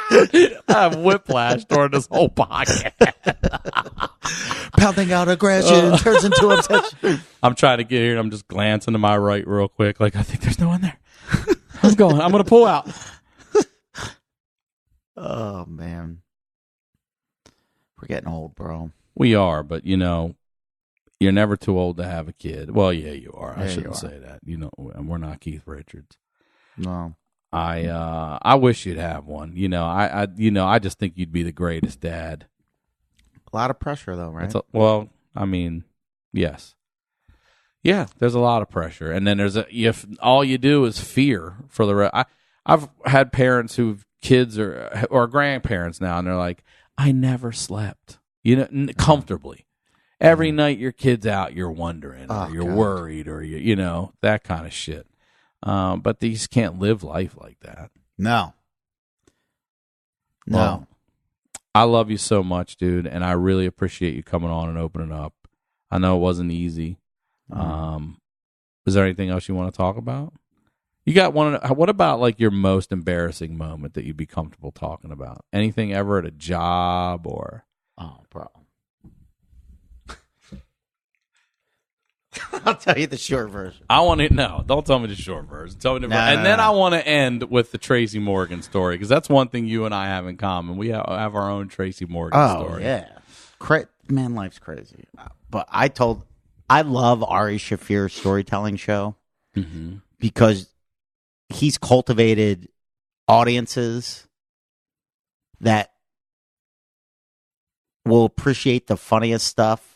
Speaker 2: I have whiplash during this whole podcast.
Speaker 3: Pounding out aggression turns into obsession.
Speaker 2: I'm trying to get here and I'm just glancing to my right real quick. Like, I think there's no one there. I'm going to pull out.
Speaker 3: Oh, man. We're getting old, bro.
Speaker 2: We are, but, you're never too old to have a kid. Well, yeah, you are. I shouldn't say that. We're not Keith Richards.
Speaker 3: No.
Speaker 2: I wish you'd have one. I just think you'd be the greatest dad.
Speaker 3: A lot of pressure, though, right?
Speaker 2: Yes. Yeah, there's a lot of pressure, and then if all you do is fear for the rest. I've had parents who've kids or grandparents now, and they're like, I never slept, comfortably. Every night your kid's out, you're wondering, or you're worried, or that kind of shit. But these can't live life like that.
Speaker 3: No.
Speaker 2: Well, I love you so much, dude, and I really appreciate you coming on and opening up. I know it wasn't easy. Is there anything else you want to talk about? You got one. What about like your most embarrassing moment that you'd be comfortable talking about? Anything ever at a job or?
Speaker 3: Oh, bro. I'll tell you the short version.
Speaker 2: I want to no. Don't tell me the short version. Tell me the then I want to end with the Tracy Morgan story because that's one thing you and I have in common. We have our own Tracy Morgan story.
Speaker 3: Oh yeah, man, life's crazy. But I love Ari Shaffir's storytelling show because he's cultivated audiences that will appreciate the funniest stuff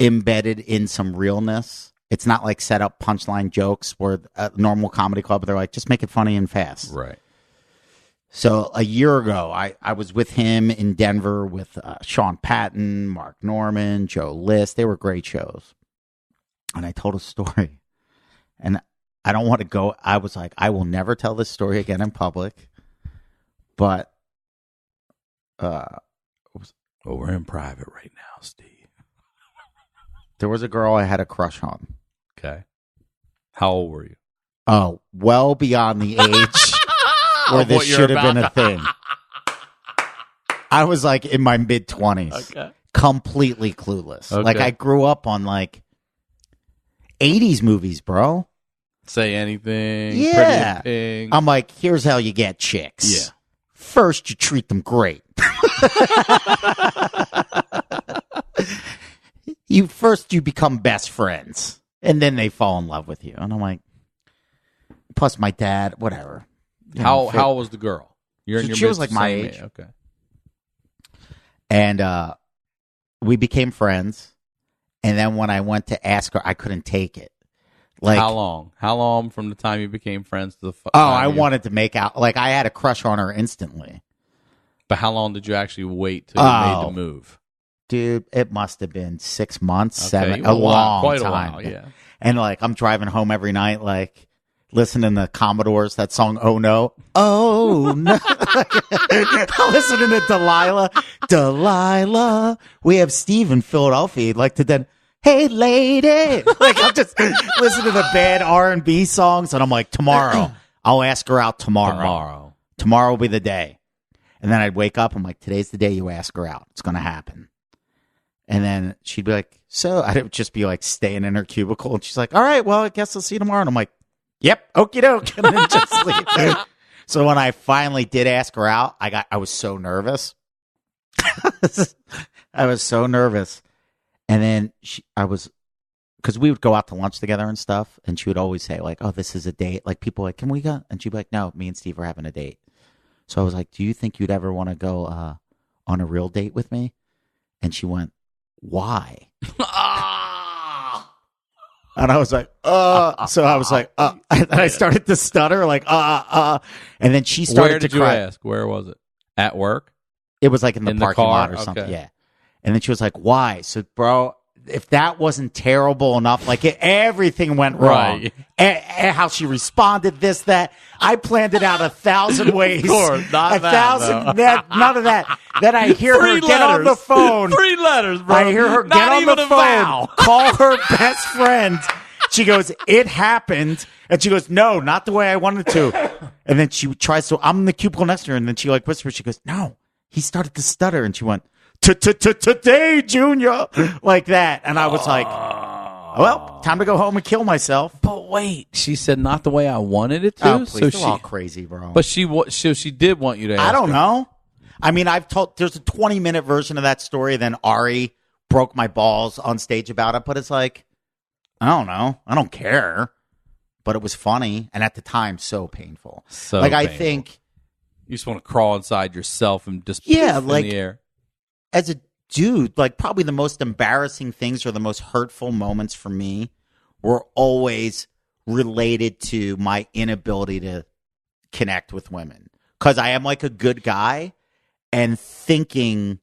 Speaker 3: embedded in some realness. It's not like set up punchline jokes where a normal comedy club, they're like, just make it funny and fast.
Speaker 2: Right.
Speaker 3: So a year ago, I was with him in Denver with Sean Patton, Mark Norman, Joe List. They were great shows. And I told a story. And I don't want to go. I was like, I will never tell this story again in public. But
Speaker 2: we're in private right now, Steve.
Speaker 3: There was a girl I had a crush on.
Speaker 2: Okay. How old were you?
Speaker 3: Oh, well beyond the age where this should have been a thing. I was like in my mid-20s. Okay. Completely clueless. Okay. Like I grew up on like 80s movies, bro.
Speaker 2: Say Anything.
Speaker 3: Yeah.
Speaker 2: Pretty in Pink.
Speaker 3: I'm like, here's how you get chicks.
Speaker 2: Yeah.
Speaker 3: First, you treat them great. You become best friends, and then they fall in love with you. And I'm like, plus my dad, whatever.
Speaker 2: How old was the girl?
Speaker 3: She was like my age.
Speaker 2: Okay.
Speaker 3: And we became friends. And then when I went to ask her, I couldn't take it. Like
Speaker 2: how long? How long from the time you became friends to the?
Speaker 3: I wanted to make out. Like I had a crush on her instantly.
Speaker 2: But how long did you actually wait till you made the move?
Speaker 3: Dude, it must have been 6 months, 7, a long
Speaker 2: quite
Speaker 3: time.
Speaker 2: A while, yeah.
Speaker 3: And like, I'm driving home every night, like, listening to Commodores, that song, Oh No. Oh No. Listening to Delilah. We have Steve in Philadelphia. He'd like to then, hey lady. Like, I'm just listening to the bad R&B songs, and I'm like, tomorrow. I'll ask her out tomorrow. Tomorrow will be the day. And then I'd wake up, I'm like, today's the day you ask her out. It's going to happen. And then she'd be like, so I would just be like staying in her cubicle. And she's like, all right, well, I guess I'll see you tomorrow. And I'm like, yep, okie doke. And then just sleep. So when I finally did ask her out, I was so nervous. I was so nervous. And then because we would go out to lunch together and stuff. And she would always say like, oh, this is a date. Like people were like, can we go? And she'd be like, no, me and Steve are having a date. So I was like, do you think you'd ever want to go on a real date with me? And she went, why? And I was like, so I was like, and I started to stutter, like, and then she started to cry.
Speaker 2: Where did you ask? Where was it? At work?
Speaker 3: It was like in the parking lot or something. Yeah. And then she was like, why? So, bro, if that wasn't terrible enough, like everything went wrong.
Speaker 2: Right.
Speaker 3: And how she responded, this, that. I planned it out 1,000 ways.
Speaker 2: Of course, not
Speaker 3: 1,000, none of that. Then I hear her get on the phone.
Speaker 2: 3 letters, bro.
Speaker 3: I hear her get on the phone, call her best friend. She goes, it happened. And she goes, no, not the way I wanted to. And then she tries to, I'm in the cubicle next to her. And then she like whispers, she goes, no, he started to stutter. And she went, today, Junior, like that. And I was like, well, time to go home and kill myself.
Speaker 2: But wait, she said not the way I wanted it to.
Speaker 3: Oh, please, they're all crazy, bro.
Speaker 2: But she did want you to ask
Speaker 3: I don't
Speaker 2: her.
Speaker 3: know. I mean, there's a 20-minute version of that story. Then Ari broke my balls on stage about it. But it's like, I don't know. I don't care. But it was funny. And at the time, so painful.
Speaker 2: So
Speaker 3: like,
Speaker 2: painful.
Speaker 3: I think
Speaker 2: you just want to crawl inside yourself and just
Speaker 3: yeah,
Speaker 2: in
Speaker 3: like,
Speaker 2: the air.
Speaker 3: As a dude, like probably the most embarrassing things or the most hurtful moments for me were always related to my inability to connect with women. Because I am like a good guy and thinking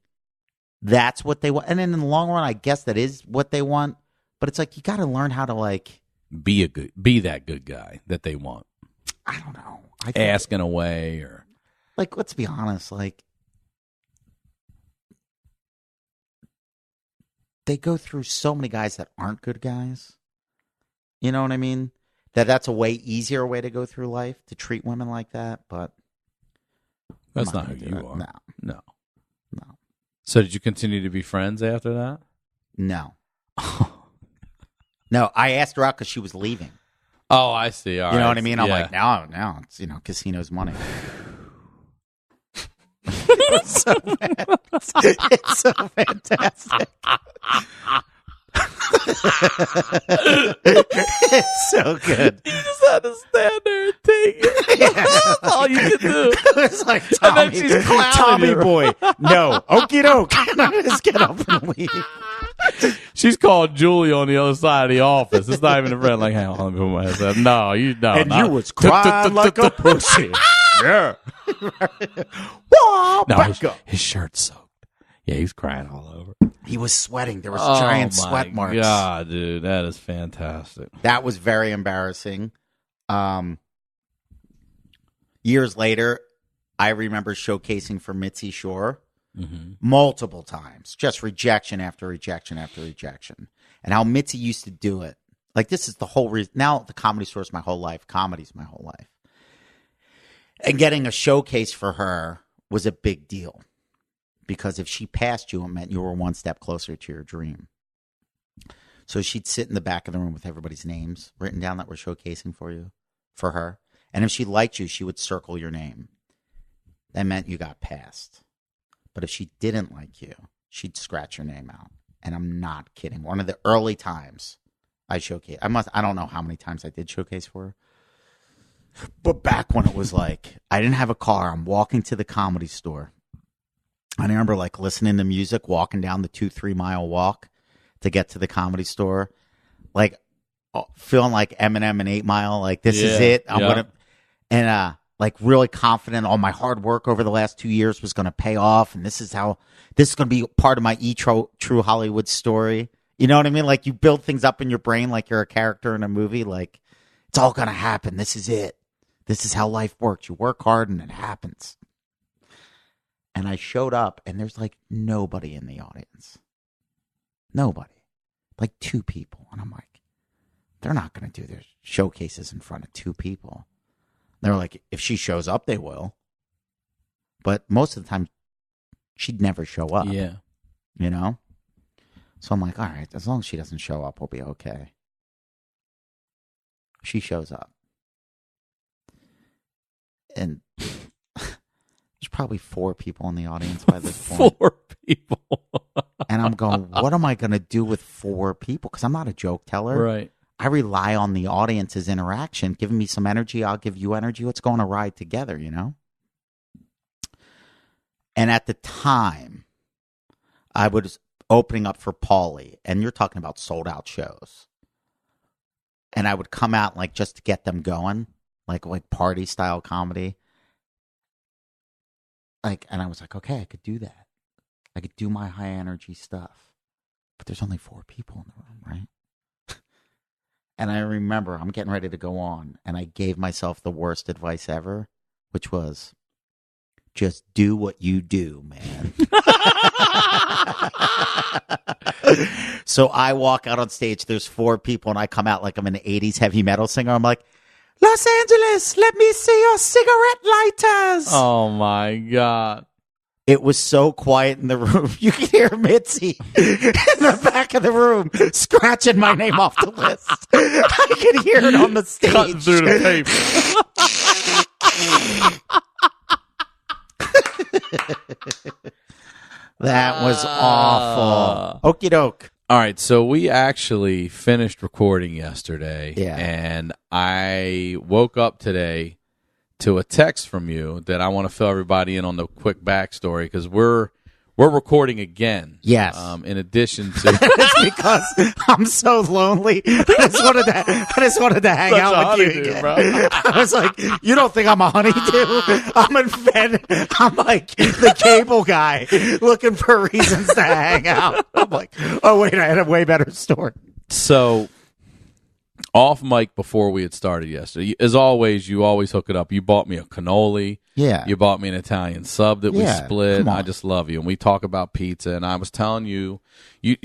Speaker 3: that's what they want. And then in the long run, I guess that is what they want. But it's like you got to learn how to like
Speaker 2: be that good guy that they want.
Speaker 3: I don't know.
Speaker 2: Asking away or
Speaker 3: like, let's be honest, like they go through so many guys that aren't good guys. You know what I mean? That's a way easier way to go through life, to treat women like that, but
Speaker 2: that's not who you are.
Speaker 3: No.
Speaker 2: So did you continue to be friends after that?
Speaker 3: No. No, I asked her out because she was leaving.
Speaker 2: Oh, I see. All
Speaker 3: you know
Speaker 2: right.
Speaker 3: what I mean? I'm like, now it's, casino's money. It's so bad. It's so fantastic. It's so good.
Speaker 2: You just had to stand there and take it.
Speaker 3: Yeah.
Speaker 2: That's all you can do.
Speaker 3: It's like
Speaker 2: And then she's clowning
Speaker 3: Tommy
Speaker 2: you.
Speaker 3: boy. No. Okie doke. And I just get up and leave.
Speaker 2: She's called Julie on the other side of the office. It's not even a friend. Like, hang on, let me put my headset. No, you know.
Speaker 3: And you was crying like a pussy. Yeah. Whoa, back up.
Speaker 2: His shirt's soaked. Yeah, he's crying all over.
Speaker 3: He was sweating. There was giant sweat marks.
Speaker 2: God, dude, that is fantastic.
Speaker 3: That was very embarrassing. Years later, I remember showcasing for Mitzi Shore multiple times, just rejection after rejection after rejection, and how Mitzi used to do it. Like, this is the whole reason. Now the Comedy Store is my whole life. Comedy's my whole life. And getting a showcase for her was a big deal. Because if she passed you, it meant you were one step closer to your dream. So she'd sit in the back of the room with everybody's names written down that we're showcasing for her. And if she liked you, she would circle your name. That meant you got passed. But if she didn't like you, she'd scratch your name out. And I'm not kidding. One of the early times I showcased, I don't know how many times I did showcase for her. But back when it was like, I didn't have a car. I'm walking to the Comedy Store. I remember like listening to music, walking down the 2-3 mile walk to get to the Comedy Store, like feeling like Eminem and 8 Mile, like this is it. I'm gonna, and like really confident all my hard work over the last 2 years was going to pay off, and this is going to be part of my true Hollywood story. You know what I mean? Like you build things up in your brain like you're a character in a movie. Like it's all going to happen. This is it. This is how life works. You work hard and it happens. And I showed up, and there's like nobody in the audience. Nobody. Like 2 people. And I'm like, they're not going to do their showcases in front of 2 people. They're like, if she shows up, they will. But most of the time, she'd never show up.
Speaker 2: Yeah.
Speaker 3: You know? So I'm like, all right, as long as she doesn't show up, we'll be okay. She shows up. And there's probably 4 people in the audience by this point.
Speaker 2: 4 people.
Speaker 3: And I'm going, what am I going to do with 4 people? Because I'm not a joke teller.
Speaker 2: Right.
Speaker 3: I rely on the audience's interaction, giving me some energy. I'll give you energy. Let's go on a ride together, you know? And at the time, I was opening up for Paulie. And you're talking about sold out shows. And I would come out like just to get them going, like party style comedy. And I was like, okay, I could do that. I could do my high energy stuff. But there's only 4 people in the room, right? And I remember I'm getting ready to go on, and I gave myself the worst advice ever, which was, just do what you do, man. So I walk out on stage, there's 4 people, and I come out like I'm an 80s heavy metal singer. I'm like, Los Angeles, let me see your cigarette lighters.
Speaker 2: Oh, my God.
Speaker 3: It was so quiet in the room. You could hear Mitzi in the back of the room scratching my name off the list. I could hear it on the stage.
Speaker 2: Cutting through the paper.
Speaker 3: That was awful. Okie doke.
Speaker 2: All right, so we actually finished recording yesterday.
Speaker 3: Yeah.
Speaker 2: And I woke up today to a text from you that I want to fill everybody in on the quick backstory, because we're We're recording again.
Speaker 3: Yes.
Speaker 2: In addition to
Speaker 3: It's because I'm so lonely. I just wanted to hang out with you again.
Speaker 2: Bro.
Speaker 3: I was like, you don't think I'm a honeydew? I'm in bed. I'm like the cable guy looking for reasons to hang out. I'm like, oh wait, I had a way better story.
Speaker 2: So, off mic before we had started yesterday, as always, you always hook it up. You bought me a cannoli.
Speaker 3: Yeah.
Speaker 2: You bought me an Italian sub that we split.
Speaker 3: Come on.
Speaker 2: I just love you. And we talk about pizza. And I was telling you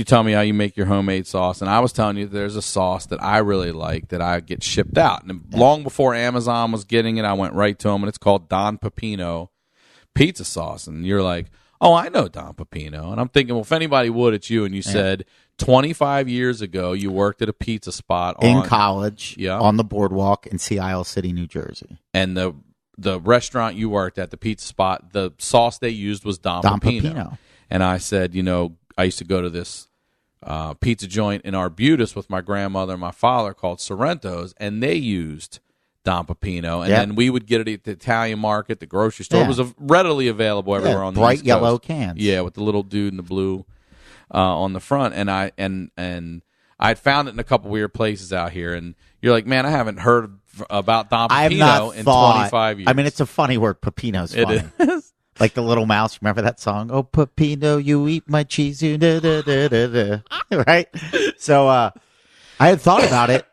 Speaker 2: tell me how you make your homemade sauce. And I was telling you there's a sauce that I really like that I get shipped out. And long before Amazon was getting it, I went right to them. And it's called Don Pepino pizza sauce. And you're like, oh, I know Don Pepino. And I'm thinking, well, if anybody would, it's you. And you said 25 years ago, you worked at a pizza spot
Speaker 3: in college,
Speaker 2: yeah,
Speaker 3: on the boardwalk in Sea Isle City, New Jersey.
Speaker 2: And the restaurant you worked at, the pizza spot, the sauce they used was Don Pepino. And I said, I used to go to this pizza joint in Arbutus with my grandmother and my father called Sorrento's, and they used Don Pepino. And then we would get it at the Italian market, the grocery store. It was readily available everywhere on the
Speaker 3: bright
Speaker 2: East Coast.
Speaker 3: Yellow cans.
Speaker 2: Yeah, with the little dude in the blue on the front. And I'd found it in a couple weird places out here. And you're like, man, I haven't heard about Don Pepino in 25 years.
Speaker 3: I mean, it's a funny word. Pepino's funny.
Speaker 2: It is.
Speaker 3: Like the little mouse. Remember that song? Oh, Pepino, you eat my cheese. You da, da, da, da, da. Right? So I had thought about it.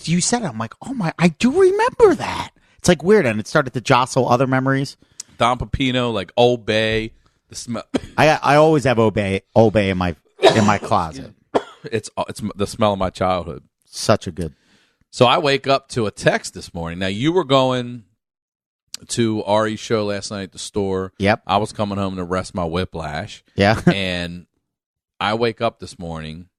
Speaker 3: You said it. I'm like, oh my, I do remember that. It's like weird. And it started to jostle other memories.
Speaker 2: Don Pepino, like Old Bay. The smell.
Speaker 3: I always have Old Bay in my closet.
Speaker 2: It's the smell of my childhood.
Speaker 3: Such a good.
Speaker 2: So I wake up to a text this morning. Now, you were going to Ari's show last night at the store.
Speaker 3: Yep.
Speaker 2: I was coming home to rest my whiplash.
Speaker 3: Yeah.
Speaker 2: And I wake up this morning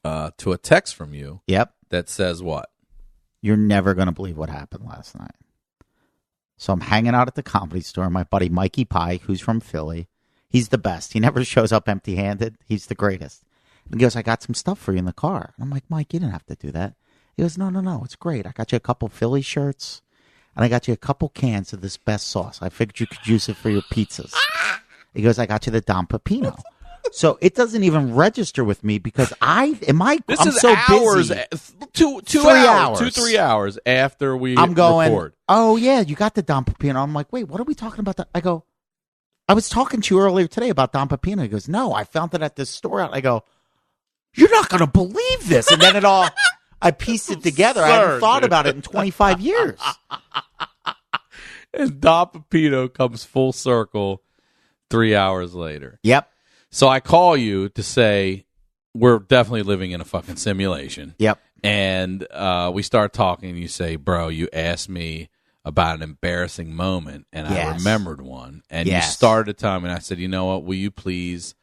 Speaker 2: to a text from you.
Speaker 3: Yep.
Speaker 2: That says what?
Speaker 3: You're never going to believe what happened last night. So I'm hanging out at the Comedy Store. My buddy Mikey Pye, who's from Philly, he's the best. He never shows up empty-handed. He's the greatest. And he goes, I got some stuff for you in the car. And I'm like, Mike, you didn't have to do that. He goes, no, it's great. I got you a couple Philly shirts, and I got you a couple cans of this best sauce. I figured you could use it for your pizzas. He goes, I got you the Don Pepino. So it doesn't even register with me because I'm so
Speaker 2: hours,
Speaker 3: busy.
Speaker 2: 3 hours after we
Speaker 3: I'm going,
Speaker 2: record.
Speaker 3: Oh, yeah, you got the Don Pepino. I'm like, wait, what are we talking about? I go, I was talking to you earlier today about Don Pepino. He goes, no, I found it at this store. I go, you're not going to believe this. And then I pieced it together. I hadn't thought about it in 25 years.
Speaker 2: And Don Pepino comes full circle 3 hours later.
Speaker 3: Yep.
Speaker 2: So I call you to say we're definitely living in a fucking simulation.
Speaker 3: Yep.
Speaker 2: And we start talking, and you say, bro, you asked me about an embarrassing moment, and I remembered one. And you started to tell me, and I said, you know what, will you please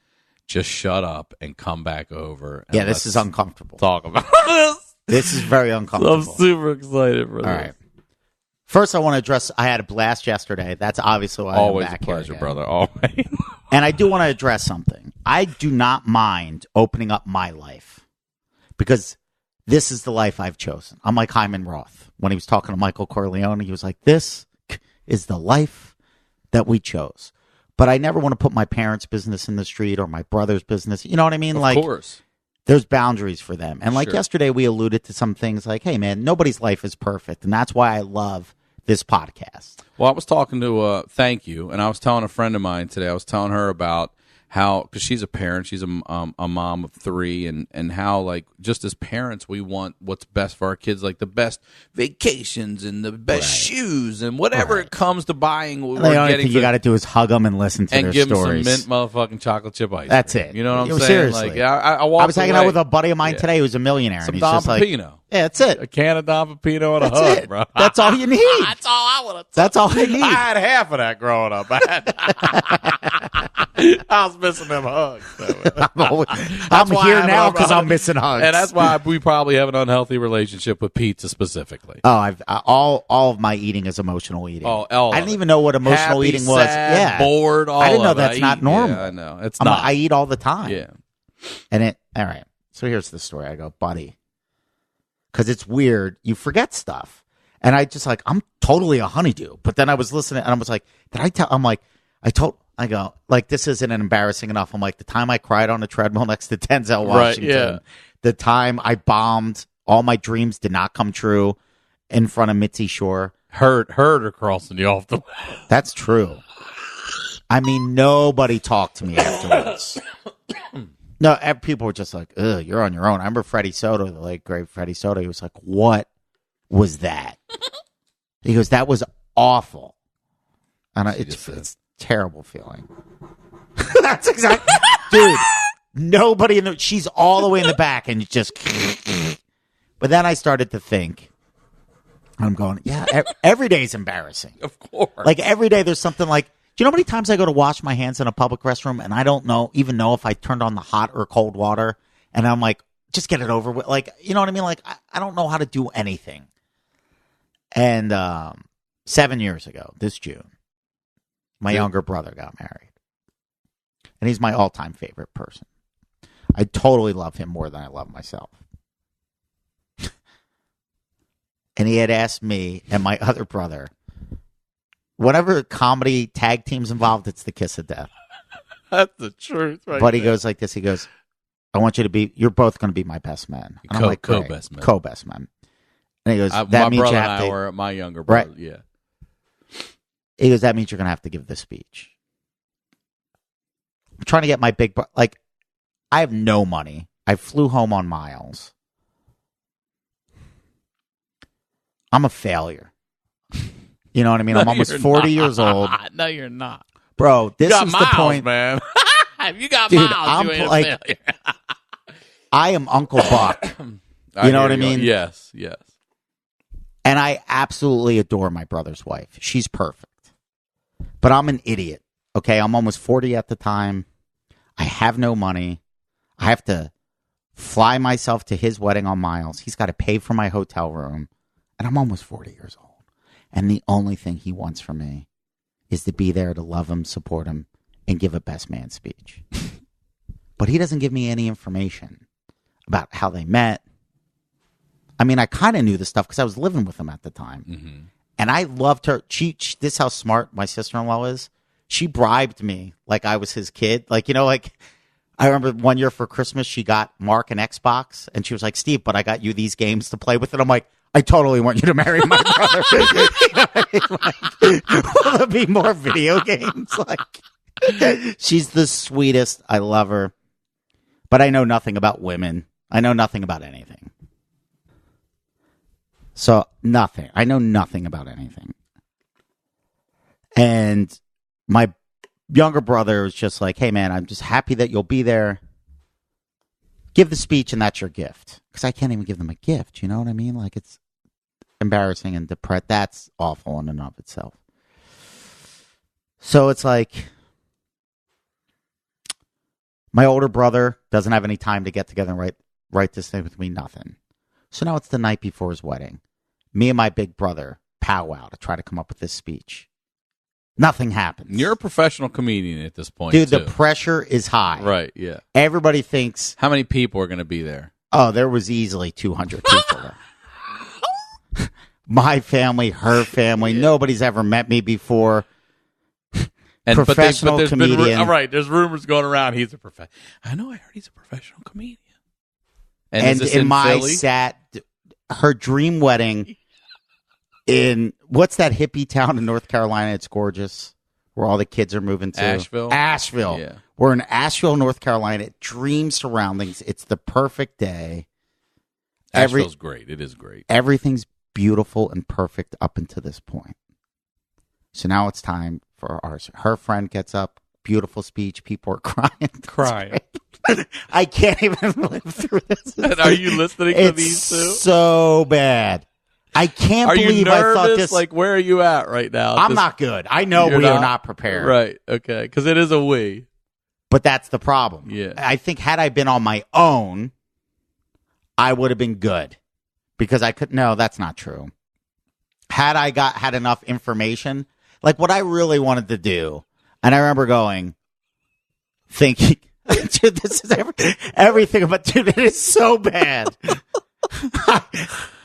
Speaker 2: just shut up and come back over? And
Speaker 3: this is uncomfortable.
Speaker 2: Talk about this.
Speaker 3: This is very uncomfortable.
Speaker 2: So I'm super excited for this.
Speaker 3: All right. First, I want to address, I had a blast yesterday. That's obviously why
Speaker 2: Always
Speaker 3: I'm back
Speaker 2: a pleasure,
Speaker 3: here
Speaker 2: brother. Always.
Speaker 3: And I do want to address something. I do not mind opening up my life because this is the life I've chosen. I'm like Hyman Roth. When he was talking to Michael Corleone, he was like, this is the life that we chose. But I never want to put my parents' business in the street or my brother's business. You know what I mean?
Speaker 2: Of course.
Speaker 3: There's boundaries for them. And like yesterday, we alluded to some things like, hey, man, nobody's life is perfect. And that's why I love this podcast.
Speaker 2: Well, I was talking to, thank you, and I was telling a friend of mine today, I was telling her about how, because she's a parent, she's a mom of three, and how, like, just as parents, we want what's best for our kids, like the best vacations and the best shoes and whatever it comes to buying.
Speaker 3: The only thing you got to do is hug them and listen to their stories.
Speaker 2: And give them some mint motherfucking chocolate chip ice cream.
Speaker 3: That's it.
Speaker 2: You know what I'm saying?
Speaker 3: Seriously.
Speaker 2: Like, I was
Speaker 3: hanging out with a buddy of mine today who's a millionaire.
Speaker 2: Some
Speaker 3: and he's
Speaker 2: Don
Speaker 3: just
Speaker 2: Pepino.
Speaker 3: Like, yeah, that's it.
Speaker 2: A can of Don Pepino and a
Speaker 3: That's
Speaker 2: hug,
Speaker 3: it.
Speaker 2: bro.
Speaker 3: That's all you need.
Speaker 2: That's all I would have.
Speaker 3: That's all I need.
Speaker 2: I had half of that growing up. I was missing them hugs.
Speaker 3: I'm here now because I'm missing hugs.
Speaker 2: And that's why we probably have an unhealthy relationship with pizza specifically.
Speaker 3: Oh, all of my eating is emotional eating.
Speaker 2: Oh,
Speaker 3: I didn't even know what emotional
Speaker 2: Happy,
Speaker 3: eating was.
Speaker 2: Sad, bored, all
Speaker 3: I didn't know
Speaker 2: of it.
Speaker 3: that's not normal.
Speaker 2: Yeah, I know. It's not.
Speaker 3: I eat all the time.
Speaker 2: Yeah.
Speaker 3: And all right. So here's the story. I go, buddy, because it's weird. You forget stuff. And I just I'm totally a honeydew. But then I was listening and I was like, did I tell? I'm like, I go, like, this isn't embarrassing enough. I'm like, the time I cried on a treadmill next to Denzel Washington,
Speaker 2: yeah.
Speaker 3: the time I bombed, all my dreams did not come true in front of Mitzi Shore.
Speaker 2: Heard her crossing you off the.
Speaker 3: That's true. I mean, nobody talked to me afterwards. No, people were just like, ugh, you're on your own. I remember Freddie Soto, the late great Freddie Soto. He was like, what was that? He goes, that was awful. And it's a terrible feeling. That's exactly, dude. Nobody she's all the way in the back, and just. But then I started to think. I'm going, yeah. Every day is embarrassing.
Speaker 2: Of course.
Speaker 3: Like every day, there's something like. Do you know how many times I go to wash my hands in a public restroom, and I don't even know if I turned on the hot or cold water, and I'm like, just get it over with. Like, you know what I mean? Like, I don't know how to do anything. And 7 years ago, this June, my younger brother got married. And he's my all-time favorite person. I totally love him more than I love myself. And he had asked me and my other brother, whenever comedy tag team's involved, it's the kiss of death.
Speaker 2: That's the truth, right?
Speaker 3: But he goes like this. He goes, I want you to be, you're both going to be my best men. And I'm like,
Speaker 2: co-best men.
Speaker 3: Co-best men. And he goes, that
Speaker 2: my
Speaker 3: means
Speaker 2: brother
Speaker 3: you have
Speaker 2: and I
Speaker 3: to.
Speaker 2: were my younger brother,
Speaker 3: Right.
Speaker 2: Yeah.
Speaker 3: He goes, that means you're going to have to give this speech. I'm trying to get my big brother. Like, I have no money. I flew home on miles. I'm a failure. You know what I mean? I'm almost 40 years old.
Speaker 2: No, you're not.
Speaker 3: Bro, this is
Speaker 2: miles,
Speaker 3: the point.
Speaker 2: Man. If you got
Speaker 3: Dude,
Speaker 2: miles, you ain't a failure.
Speaker 3: I am Uncle Buck. You know what I mean?
Speaker 2: Yes, yes.
Speaker 3: And I absolutely adore my brother's wife. She's perfect. But I'm an idiot. Okay, I'm almost 40 at the time. I have no money. I have to fly myself to his wedding on miles. He's got to pay for my hotel room. And I'm almost 40 years old. And the only thing he wants from me is to be there to love him, support him, and give a best man speech. But he doesn't give me any information about how they met. I mean, I kind of knew this stuff because I was living with him at the time. Mm-hmm. And I loved her. This is how smart my sister-in-law is. She bribed me like I was his kid. Like, you know, like I remember one year for Christmas, she got Mark an Xbox. And she was like, Steve, but I got you these games to play with. And I'm like, I totally want you to marry my brother. Will there be more video games? Like, she's the sweetest. I love her. But I know nothing about women. I know nothing about anything. So, nothing. I know nothing about anything. And my younger brother was just like, hey, man, I'm just happy that you'll be there. Give the speech, and that's your gift. Because I can't even give them a gift. You know what I mean? Like, it's embarrassing and depressed. That's awful in and of itself. So it's like my older brother doesn't have any time to get together and write this thing with me. Nothing. So now it's the night before his wedding. Me and my big brother powwow to try to come up with this speech. Nothing happens.
Speaker 2: You're a professional comedian at this point,
Speaker 3: dude.
Speaker 2: too.
Speaker 3: The pressure is high.
Speaker 2: Right? Yeah.
Speaker 3: Everybody thinks.
Speaker 2: How many people are going to be there?
Speaker 3: Oh, there was easily 200 people there. My family, her family. Yeah. Nobody's ever met me before.
Speaker 2: And
Speaker 3: professional comedian.
Speaker 2: All right, there's rumors going around. He's a professional. I know. I heard he's a professional comedian.
Speaker 3: And in my her dream wedding in what's that hippie town in North Carolina? It's gorgeous, where all the kids are moving to. Asheville.
Speaker 2: Yeah.
Speaker 3: We're in Asheville, North Carolina. Dream surroundings. It's the perfect day.
Speaker 2: Asheville's great. It is great.
Speaker 3: Everything's beautiful and perfect up until this point. So now it's time for ours. Her friend gets up, beautiful speech. People are crying. I can't even live through this.
Speaker 2: And are you listening to these two?
Speaker 3: So bad. I can't believe I thought this.
Speaker 2: Like, where are you at right now?
Speaker 3: I'm not good. I know we are not prepared.
Speaker 2: Right. Okay. Because it is a we.
Speaker 3: But that's the problem.
Speaker 2: Yeah.
Speaker 3: I think had I been on my own, I would have been good. Because I could. No, that's not true. Had I had enough information, like what I really wanted to do, and I remember thinking, dude, this is everything. But dude, it is so bad.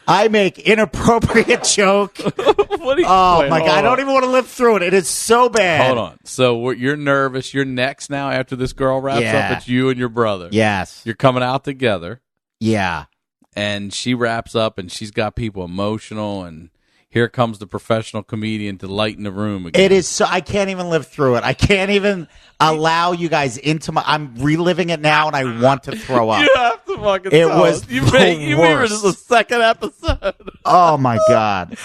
Speaker 3: I make inappropriate joke.
Speaker 2: What are you,
Speaker 3: Oh,
Speaker 2: wait,
Speaker 3: my
Speaker 2: hold
Speaker 3: God. I
Speaker 2: on.
Speaker 3: don't even want to live through it. It is so bad.
Speaker 2: Hold on. So you're nervous. You're next now after this girl wraps
Speaker 3: Yeah.
Speaker 2: up. It's you and your brother.
Speaker 3: Yes.
Speaker 2: You're coming out together.
Speaker 3: Yeah.
Speaker 2: And she wraps up, and she's got people emotional, and here comes the professional comedian to lighten the room again.
Speaker 3: It is so. I can't even live through it. I can't even allow you guys into my. I'm reliving it now, and I want to throw up.
Speaker 2: You have to fucking
Speaker 3: It
Speaker 2: tell
Speaker 3: was
Speaker 2: us. You
Speaker 3: the
Speaker 2: made it
Speaker 3: worst.
Speaker 2: the second episode.
Speaker 3: Oh my God.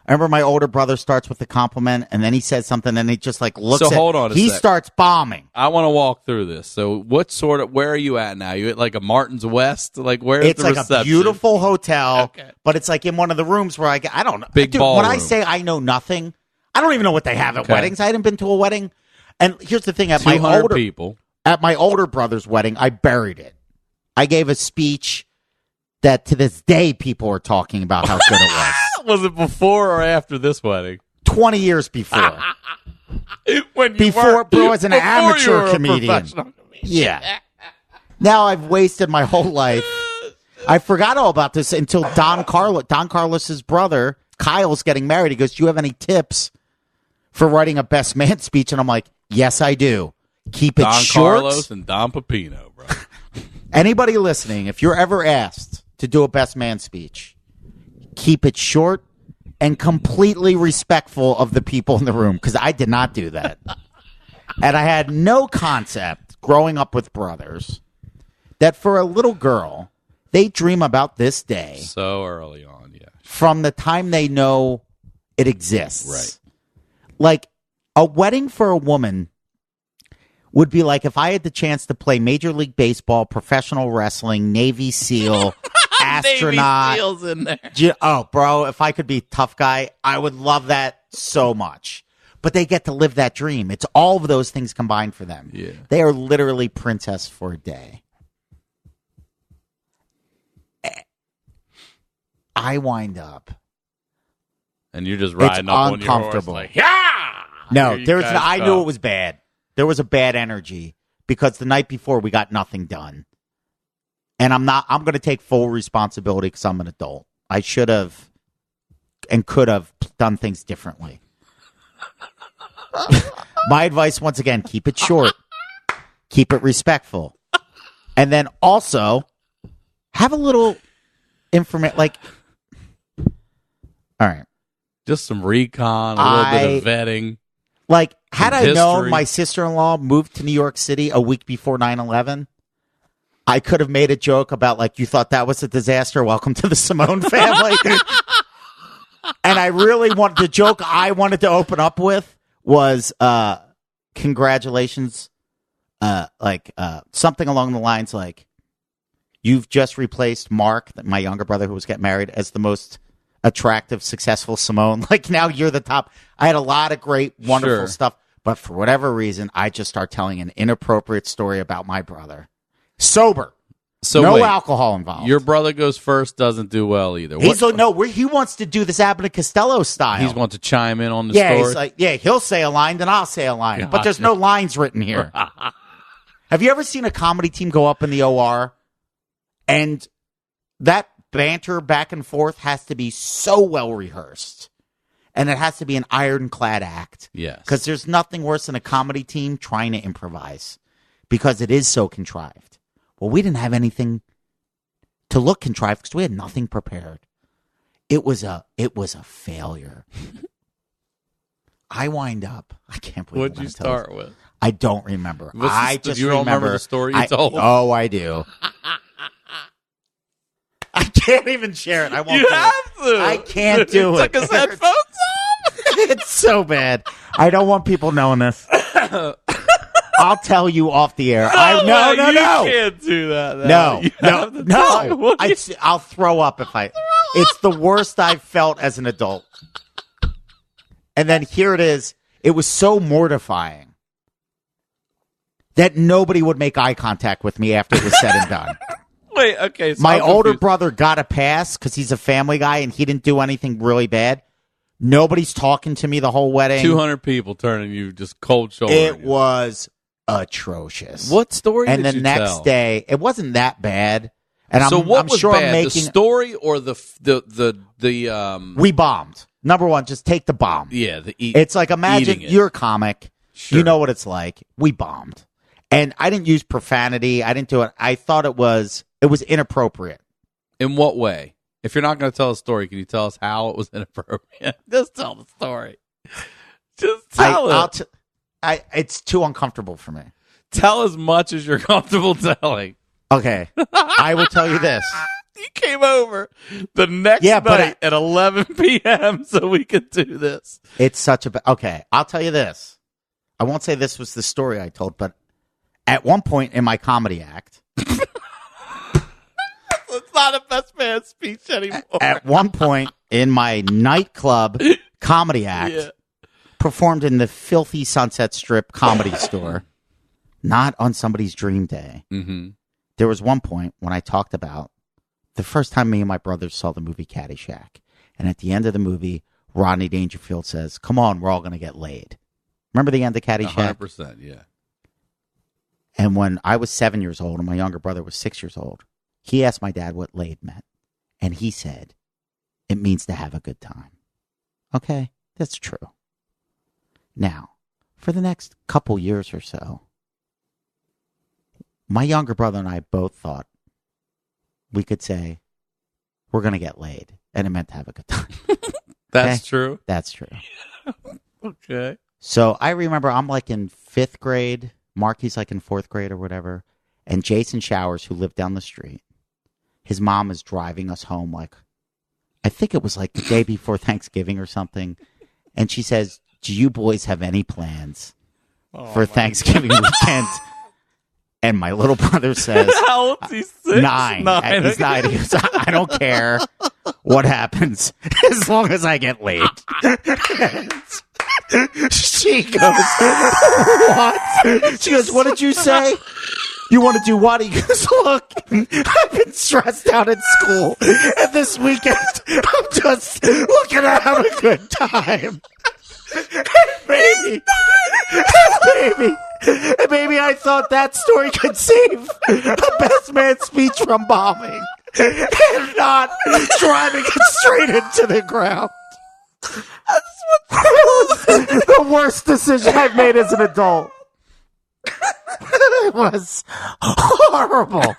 Speaker 3: I remember my older brother starts with a compliment, and then he says something, and he just like looks.
Speaker 2: So
Speaker 3: at,
Speaker 2: hold on a
Speaker 3: he
Speaker 2: sec.
Speaker 3: starts bombing.
Speaker 2: I want to walk through this. So where are you at now? You at like a Martin's West? Like where's
Speaker 3: It's
Speaker 2: the
Speaker 3: like
Speaker 2: reception?
Speaker 3: a beautiful hotel,
Speaker 2: Okay.
Speaker 3: but it's like in one of the rooms where I don't know.
Speaker 2: Big
Speaker 3: Dude, when I
Speaker 2: ballroom.
Speaker 3: say I know nothing, I don't even know what they have at
Speaker 2: Okay.
Speaker 3: weddings. I hadn't been to a wedding, and here's the thing: at
Speaker 2: 200 people.
Speaker 3: At my older brother's wedding, I buried it. I gave a speech that to this day people are talking about how good it was.
Speaker 2: Was it before or after this wedding?
Speaker 3: 20 years before.
Speaker 2: When you
Speaker 3: Before,
Speaker 2: weren't-
Speaker 3: bro, as an
Speaker 2: before you
Speaker 3: amateur
Speaker 2: were a
Speaker 3: comedian.
Speaker 2: professional comedian.
Speaker 3: Yeah. Now I've wasted my whole life. I forgot all about this until Don Carlos's brother, Kyle's getting married. He goes, "Do you have any tips for writing a best man speech?" And I'm like, "Yes, I do. Keep it
Speaker 2: Don
Speaker 3: short."
Speaker 2: Carlos and Don Pepino, bro.
Speaker 3: Anybody listening, if you're ever asked to do a best man speech, keep it short and completely respectful of the people in the room, because I did not do that. And I had no concept growing up with brothers that for a little girl, they dream about this day
Speaker 2: So early on, yeah.
Speaker 3: from the time they know it exists.
Speaker 2: Right.
Speaker 3: Like a wedding for a woman would be like if I had the chance to play Major League Baseball, professional wrestling, Navy SEAL, astronaut.
Speaker 2: Navy SEALs in there.
Speaker 3: Oh, bro, if I could be tough guy, I would love that so much. But they get to live that dream. It's all of those things combined for them.
Speaker 2: Yeah.
Speaker 3: They are literally princess for a day. I wind up.
Speaker 2: And you're just riding up on your horse
Speaker 3: uncomfortable.
Speaker 2: like, yeah!
Speaker 3: No,
Speaker 2: Here you guys
Speaker 3: I
Speaker 2: go.
Speaker 3: knew it was bad. There was a bad energy because the night before we got nothing done. And I'm going to take full responsibility because I'm an adult. I should have and could have done things differently. My advice, once again, keep it short. Keep it respectful. And then also have a little information. Like, all right.
Speaker 2: Just some recon, a little bit of vetting.
Speaker 3: Like, had
Speaker 2: Some
Speaker 3: I known
Speaker 2: history.
Speaker 3: my sister-in-law moved to New York City a week before 9/11, I could have made a joke about, like, you thought that was a disaster? Welcome to the Simeone family. And I really wanted, the joke I wanted to open up with was, congratulations, something along the lines like, you've just replaced Mark, my younger brother who was getting married, as the most attractive, successful Simeone. Like, now you're the top. I had a lot of great, wonderful
Speaker 2: Sure.
Speaker 3: stuff. But for whatever reason, I just start telling an inappropriate story about my brother. Sober.
Speaker 2: So
Speaker 3: no
Speaker 2: wait,
Speaker 3: alcohol involved.
Speaker 2: Your brother goes first, doesn't do well either.
Speaker 3: He's like, no, he wants to do this Abbott and Costello style.
Speaker 2: He's want to chime in on the
Speaker 3: yeah,
Speaker 2: story.
Speaker 3: he's like, yeah, he'll say a line, then I'll say a line. But there's no lines written here. Have you ever seen a comedy team go up in the OR and that banter back and forth has to be so well rehearsed, and it has to be an ironclad act.
Speaker 2: Yes.
Speaker 3: Because there's nothing worse than a comedy team trying to improvise because it is so contrived. Well, we didn't have anything to look contrived because we had nothing prepared. It was a failure. I wind up. I can't believe.
Speaker 2: What'd you start with?
Speaker 3: I don't remember.
Speaker 2: Do you remember the story you told?
Speaker 3: Oh, I do. I can't even share it. I won't.
Speaker 2: You
Speaker 3: do
Speaker 2: have
Speaker 3: it.
Speaker 2: to.
Speaker 3: I can't do it.
Speaker 2: Took his headphones off.
Speaker 3: It's so bad. I don't want people knowing this. I'll tell you off the air. No.
Speaker 2: You can't do that. Now.
Speaker 3: No. I'll throw up if I. It's the worst I've felt as an adult. And then here it is. It was so mortifying that nobody would make eye contact with me after it was said and done.
Speaker 2: Wait, okay. So
Speaker 3: My
Speaker 2: I'm
Speaker 3: older
Speaker 2: confused.
Speaker 3: brother got a pass because he's a family guy and he didn't do anything really bad. Nobody's talking to me the whole wedding.
Speaker 2: 200 people turning you just cold shoulder.
Speaker 3: It was atrocious.
Speaker 2: What story
Speaker 3: And
Speaker 2: did
Speaker 3: the
Speaker 2: you
Speaker 3: next
Speaker 2: tell?
Speaker 3: day, it wasn't that bad. And
Speaker 2: so what
Speaker 3: I'm
Speaker 2: was
Speaker 3: sure
Speaker 2: bad,
Speaker 3: I'm making
Speaker 2: the story or the
Speaker 3: we bombed. Number one, just take the bomb.
Speaker 2: Yeah,
Speaker 3: it's like imagine you're a comic.
Speaker 2: Sure.
Speaker 3: You know what it's like. We bombed. And I didn't use profanity. I didn't do it. I thought it was inappropriate.
Speaker 2: In what way? If you're not going to tell a story, can you tell us how it was inappropriate? Just tell the story. Just tell it.
Speaker 3: It's too uncomfortable for me.
Speaker 2: Tell as much as you're comfortable telling.
Speaker 3: Okay. I will tell you this.
Speaker 2: You came over the next night at 11 p.m. so we could do this.
Speaker 3: It's such a... Okay, I'll tell you this. I won't say this was the story I told, but at one point in my comedy act...
Speaker 2: It's not a best man speech anymore.
Speaker 3: At one point in my nightclub comedy act, performed in the filthy Sunset Strip comedy store, not on somebody's dream day.
Speaker 2: Mm-hmm.
Speaker 3: There was one point when I talked about the first time me and my brothers saw the movie Caddyshack. And at the end of the movie, Rodney Dangerfield says, "Come on, we're all going to get laid." Remember the end of Caddyshack?
Speaker 2: 100%, yeah.
Speaker 3: And when I was 7 years old and my younger brother was 6 years old, he asked my dad what laid meant. And he said, "It means to have a good time." Okay, that's true. Now, for the next couple years or so, my younger brother and I both thought we could say, we're going to get laid. And it meant to have a good time.
Speaker 2: That's true?
Speaker 3: That's true.
Speaker 2: Okay.
Speaker 3: So I remember I'm like in 5th grade. Marky's like in 4th grade or whatever. And Jason Showers, who lived down the street, his mom is driving us home like, I think it was like the day before Thanksgiving or something. And she says, "Do you boys have any plans for Thanksgiving weekend?" And my little brother says,
Speaker 2: "How old is he? 6?
Speaker 3: 9. He's 9. He goes, "I don't care what happens as long as I get laid." She goes, "What?" She goes, "What did you say? You want to do what?" He goes, "Look, I've been stressed out at school, and this weekend I'm just looking to have a good time." Maybe I thought that story could save a best man speech from bombing and not driving it straight into the ground. The worst decision I've made as an adult. It was horrible.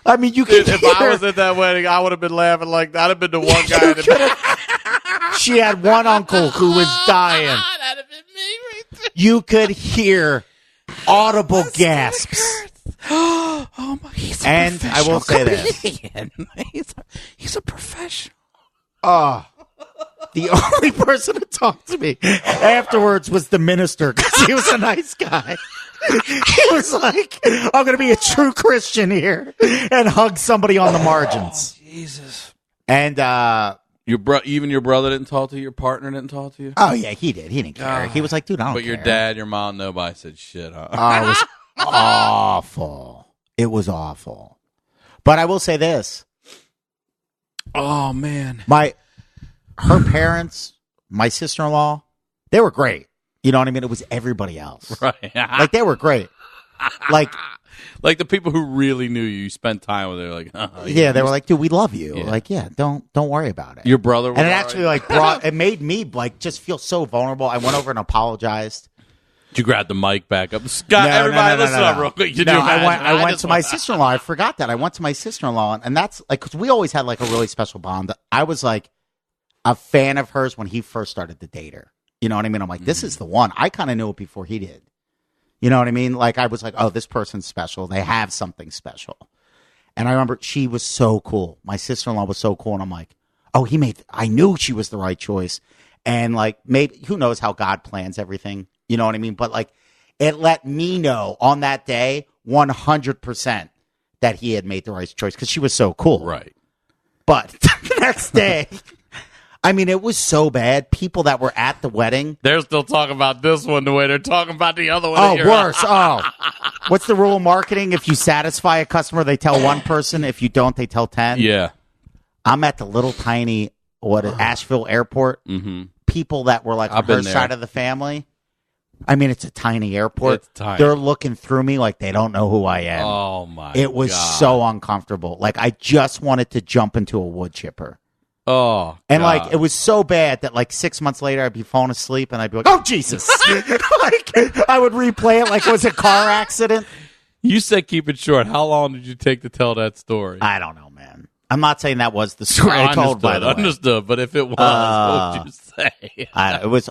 Speaker 3: I mean, you could
Speaker 2: if I was at that wedding, I would have been laughing like that. I'd have been the one guy in the back.
Speaker 3: She had one uncle who was dying.
Speaker 2: That'd have been me right there.
Speaker 3: You could hear audible gasps.
Speaker 2: Oh my! He's a
Speaker 3: and I will say this:
Speaker 2: he's a professional.
Speaker 3: The only person to talk to me afterwards was the minister because he was a nice guy. He was like, "I'm going to be a true Christian here and hug somebody on the margins."
Speaker 2: Oh, Jesus.
Speaker 3: And
Speaker 2: even your brother didn't talk to you? Your partner didn't talk to you?
Speaker 3: Oh, yeah, he did. He didn't care. He was like, "Dude, I don't care."
Speaker 2: But your dad, your mom, nobody said shit, huh?
Speaker 3: Oh, it was awful. It was awful. But I will say this.
Speaker 2: Oh, man.
Speaker 3: Her parents, my sister-in-law, they were great. You know what I mean? It was everybody else.
Speaker 2: Right.
Speaker 3: Like, they were great. Like
Speaker 2: the people who really knew you spent time with, they're like,
Speaker 3: yeah, they were like, "Dude, we love you."
Speaker 2: Yeah.
Speaker 3: Like, yeah, don't worry about it.
Speaker 2: Your brother was
Speaker 3: and it actually it made me like just feel so vulnerable. I went over and apologized.
Speaker 2: Did you grab the mic back up? Scott, everybody, listen up real quick.
Speaker 3: I went to my sister-in-law. I forgot that. I went to my sister-in-law, and that's like, because we always had like a really special bond. I was like a fan of hers when he first started to date her. You know what I mean? I'm like, this is the one. I kind of knew it before he did. You know what I mean? Like, I was like, oh, this person's special. They have something special. And I remember she was so cool. My sister-in-law was so cool. And I'm like, oh, I knew she was the right choice. And like, maybe, who knows how God plans everything. You know what I mean? But like, it let me know on that day, 100% that he had made the right choice because she was so cool.
Speaker 2: Right.
Speaker 3: But the next day, I mean, it was so bad. People that were at the wedding.
Speaker 2: They're still talking about this one the way they're talking about the other one.
Speaker 3: Oh, worse. Oh. What's the rule of marketing? If you satisfy a customer, they tell one person. If you don't, they tell 10.
Speaker 2: Yeah.
Speaker 3: I'm at the little tiny, Asheville airport.
Speaker 2: Mm-hmm.
Speaker 3: People that were like on her side of the family I mean, it's a tiny airport.
Speaker 2: It's tiny.
Speaker 3: They're looking through me like they don't know who I am.
Speaker 2: Oh, my
Speaker 3: It was
Speaker 2: God.
Speaker 3: so uncomfortable. Like, I just wanted to jump into a wood chipper.
Speaker 2: Oh,
Speaker 3: And,
Speaker 2: God.
Speaker 3: like, it was so bad that, like, 6 months later, I'd be falling asleep, and I'd be like, oh, Jesus. Like, I would replay it like it was a car accident.
Speaker 2: You said keep it short. How long did you take to tell that story?
Speaker 3: I don't know, man. I'm not saying that was the story I told, by the way.
Speaker 2: Understood, but if it was, what would you say?
Speaker 3: It was...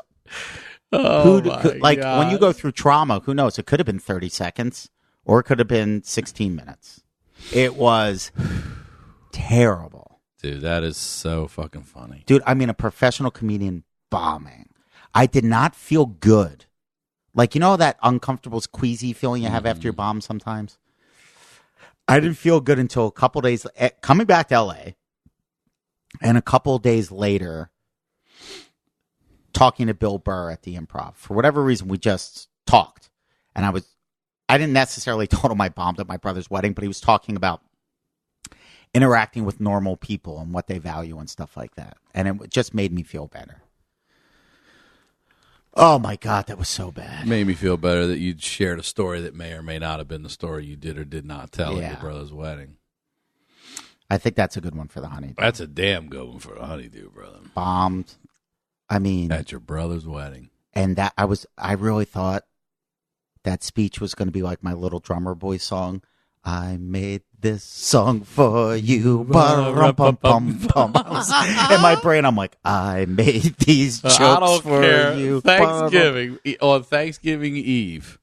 Speaker 2: Oh,
Speaker 3: like,
Speaker 2: God.
Speaker 3: when you go through trauma, who knows? It could have been 30 seconds, or it could have been 16 minutes. It was terrible.
Speaker 2: Dude, that is so fucking funny.
Speaker 3: Dude, I mean, a professional comedian bombing. I did not feel good. Like, you know that uncomfortable, queasy feeling you have after you bomb sometimes? I didn't feel good until a couple days, coming back to L.A., and a couple days later, talking to Bill Burr at the Improv. For whatever reason, we just talked. And I didn't necessarily tell him I bombed at my brother's wedding, but he was talking about interacting with normal people and what they value and stuff like that. And it just made me feel better. Oh, my God, that was so bad.
Speaker 2: Made me feel better that you'd shared a story that may or may not have been the story you did or did not tell at your brother's wedding.
Speaker 3: I think that's a good one for the honeydew.
Speaker 2: That's a damn good one for the honeydew, brother.
Speaker 3: Bombed. I mean,
Speaker 2: At your brother's wedding.
Speaker 3: and that I really thought that speech was going to be like my Little Drummer Boy song. I made this song for you. Ba-rum-pum-pum-pum. In my brain, I'm like, I made these jokes
Speaker 2: I don't
Speaker 3: for
Speaker 2: care.
Speaker 3: you.
Speaker 2: On Thanksgiving Eve,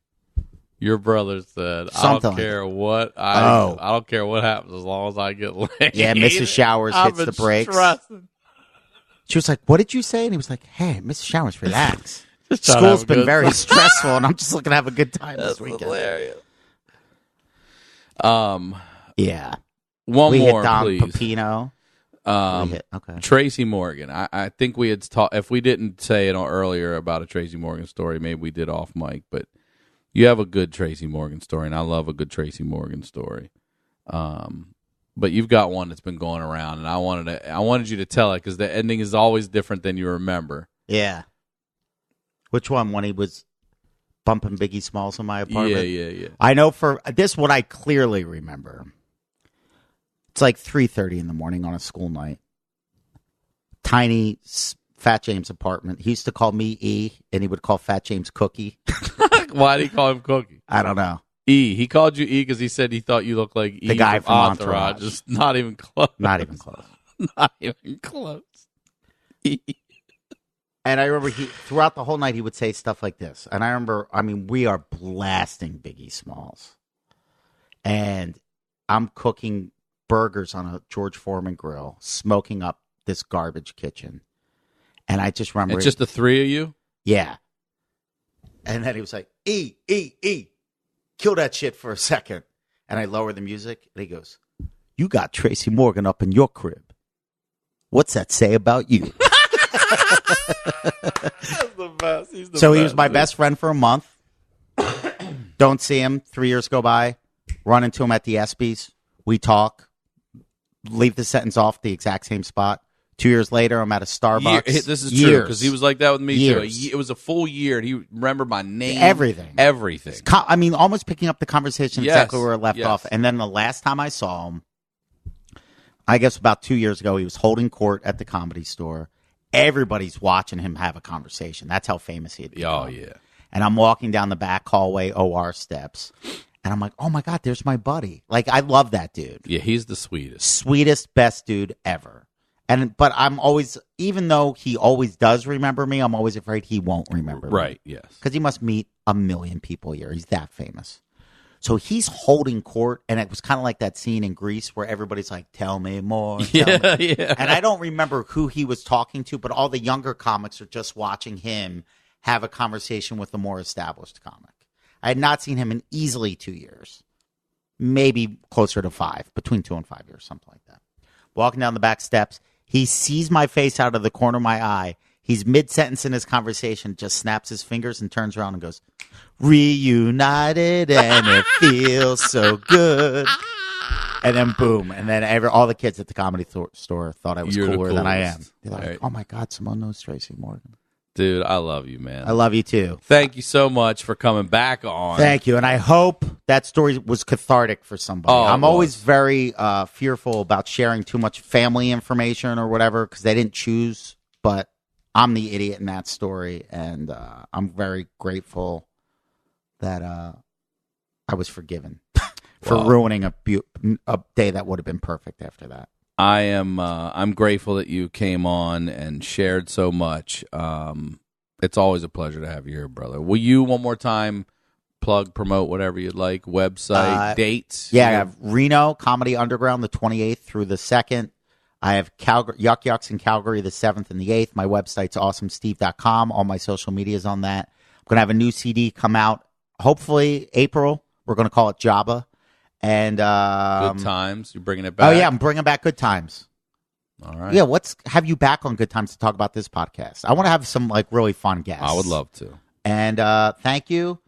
Speaker 2: your brother said, "I
Speaker 3: Something
Speaker 2: don't
Speaker 3: like
Speaker 2: care what
Speaker 3: Oh.
Speaker 2: I don't care what happens as long as I get laid."
Speaker 3: Yeah, Mrs. Showers
Speaker 2: I've
Speaker 3: hits the
Speaker 2: been
Speaker 3: brakes.
Speaker 2: stressing.
Speaker 3: She was like, what did you say? And he was like, hey, Mrs. Showers, relax.
Speaker 2: Just trying to have
Speaker 3: School's
Speaker 2: a
Speaker 3: been
Speaker 2: good
Speaker 3: very
Speaker 2: time.
Speaker 3: stressful, and I'm just looking to have a good time
Speaker 2: That's
Speaker 3: this weekend.
Speaker 2: hilarious.
Speaker 3: Yeah.
Speaker 2: One
Speaker 3: we
Speaker 2: more,
Speaker 3: hit Don
Speaker 2: please.
Speaker 3: Pepino. Okay.
Speaker 2: Tracy Morgan. I think we had talked. If we didn't say it earlier about a Tracy Morgan story, maybe we did off mic. But you have a good Tracy Morgan story, and I love a good Tracy Morgan story. But you've got one that's been going around, and I wanted you to tell it because the ending is always different than you remember.
Speaker 3: Yeah. Which one? When he was bumping Biggie Smalls in my apartment?
Speaker 2: Yeah.
Speaker 3: I know for this, what I clearly remember. It's like 3:30 in the morning on a school night. Tiny Fat James' apartment. He used to call me E, and he would call Fat James Cookie.
Speaker 2: Why did he call him Cookie?
Speaker 3: I don't know.
Speaker 2: E. He called you E because he said he thought you looked like E,
Speaker 3: The guy from Entourage.
Speaker 2: Just not even close.
Speaker 3: Not even close.
Speaker 2: Not even close. E.
Speaker 3: And I remember throughout the whole night, he would say stuff like this. And I remember, we are blasting Biggie Smalls. And I'm cooking burgers on a George Foreman grill, smoking up this garbage kitchen. And I just remember...
Speaker 2: It's just the three of you?
Speaker 3: Yeah. And then he was like, E, kill that shit for a second. And I lower the music, and he goes, you got Tracy Morgan up in your crib. What's that say about you?
Speaker 2: That's the best. He's the
Speaker 3: So
Speaker 2: best.
Speaker 3: he was my best friend for a month. Don't see him. 3 years go by. Run into him at the ESPYs. We talk. Leave the sentence off the exact same spot. 2 years later, I'm at a Starbucks.
Speaker 2: This is true because he was like that with me
Speaker 3: Years.
Speaker 2: too. It was a full year, and he remembered my name,
Speaker 3: Everything.
Speaker 2: Almost
Speaker 3: picking up the conversation
Speaker 2: Yes.
Speaker 3: exactly where it left
Speaker 2: Yes.
Speaker 3: off. And then the last time I saw him, I guess about 2 years ago, he was holding court at the Comedy Store. Everybody's watching him have a conversation. That's how famous he had become.
Speaker 2: Oh yeah.
Speaker 3: And I'm walking down the back hallway, OR steps, and I'm like, oh my God, there's my buddy. Like, I love that dude.
Speaker 2: Yeah, he's the sweetest.
Speaker 3: Sweetest, best dude ever. But I'm always, even though he always does remember me, I'm always afraid he won't remember me.
Speaker 2: Right, yes.
Speaker 3: Because he must meet 1 million people a year. He's that famous. So he's holding court, and it was kind of like that scene in Grease where everybody's like, tell me more. Tell me.
Speaker 2: Yeah.
Speaker 3: And I don't remember who he was talking to, but all the younger comics are just watching him have a conversation with the more established comic. I had not seen him in easily 2 years. Maybe closer to 5, between 2 and 5 years, something like that. Walking down the back steps, he sees my face out of the corner of my eye. He's mid-sentence in his conversation, just snaps his fingers and turns around and goes, reunited and it feels so good. And then boom. And then all the kids at the Comedy Store thought I was
Speaker 2: You're the
Speaker 3: cooler than I am.
Speaker 2: coolest.
Speaker 3: They're like,
Speaker 2: Right.
Speaker 3: oh my God, Simone knows Tracy Morgan.
Speaker 2: Dude, I love you, man.
Speaker 3: I love you too.
Speaker 2: Thank you so much for coming back on.
Speaker 3: Thank you. And I hope that story was cathartic for somebody.
Speaker 2: Oh,
Speaker 3: I'm always very fearful about sharing too much family information or whatever because they didn't choose, but I'm the idiot in that story. And I'm very grateful that I was forgiven for ruining a day that would have been perfect after that.
Speaker 2: I'm grateful that you came on and shared so much. It's always a pleasure to have you here, brother. Will you one more time plug, promote whatever you'd like, website, dates?
Speaker 3: Yeah, I have Reno Comedy Underground the 28th through the 2nd. I have Yuck Yucks in Calgary the 7th and the 8th. My website's awesomesteve.com. All my social media's on that. I'm going to have a new CD come out, hopefully April. We're going to call it Jabba. And
Speaker 2: Good Times, you're bringing it back?
Speaker 3: Oh, yeah, I'm bringing back Good Times.
Speaker 2: All right.
Speaker 3: Yeah, have you back on Good Times to talk about this podcast? I want to have some like really fun guests.
Speaker 2: I would love to.
Speaker 3: And thank you.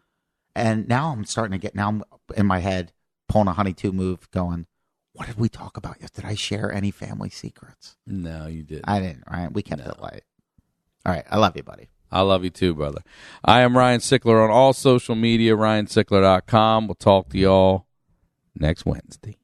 Speaker 3: And now I'm in my head pulling a Honey-2 move going, what did we talk about? Did I share any family secrets?
Speaker 2: No, you didn't.
Speaker 3: I didn't, right? We kept it light. All right. I love you, buddy.
Speaker 2: I love you too, brother. I am Ryan Sickler on all social media, ryansickler.com. We'll talk to y'all next Wednesday.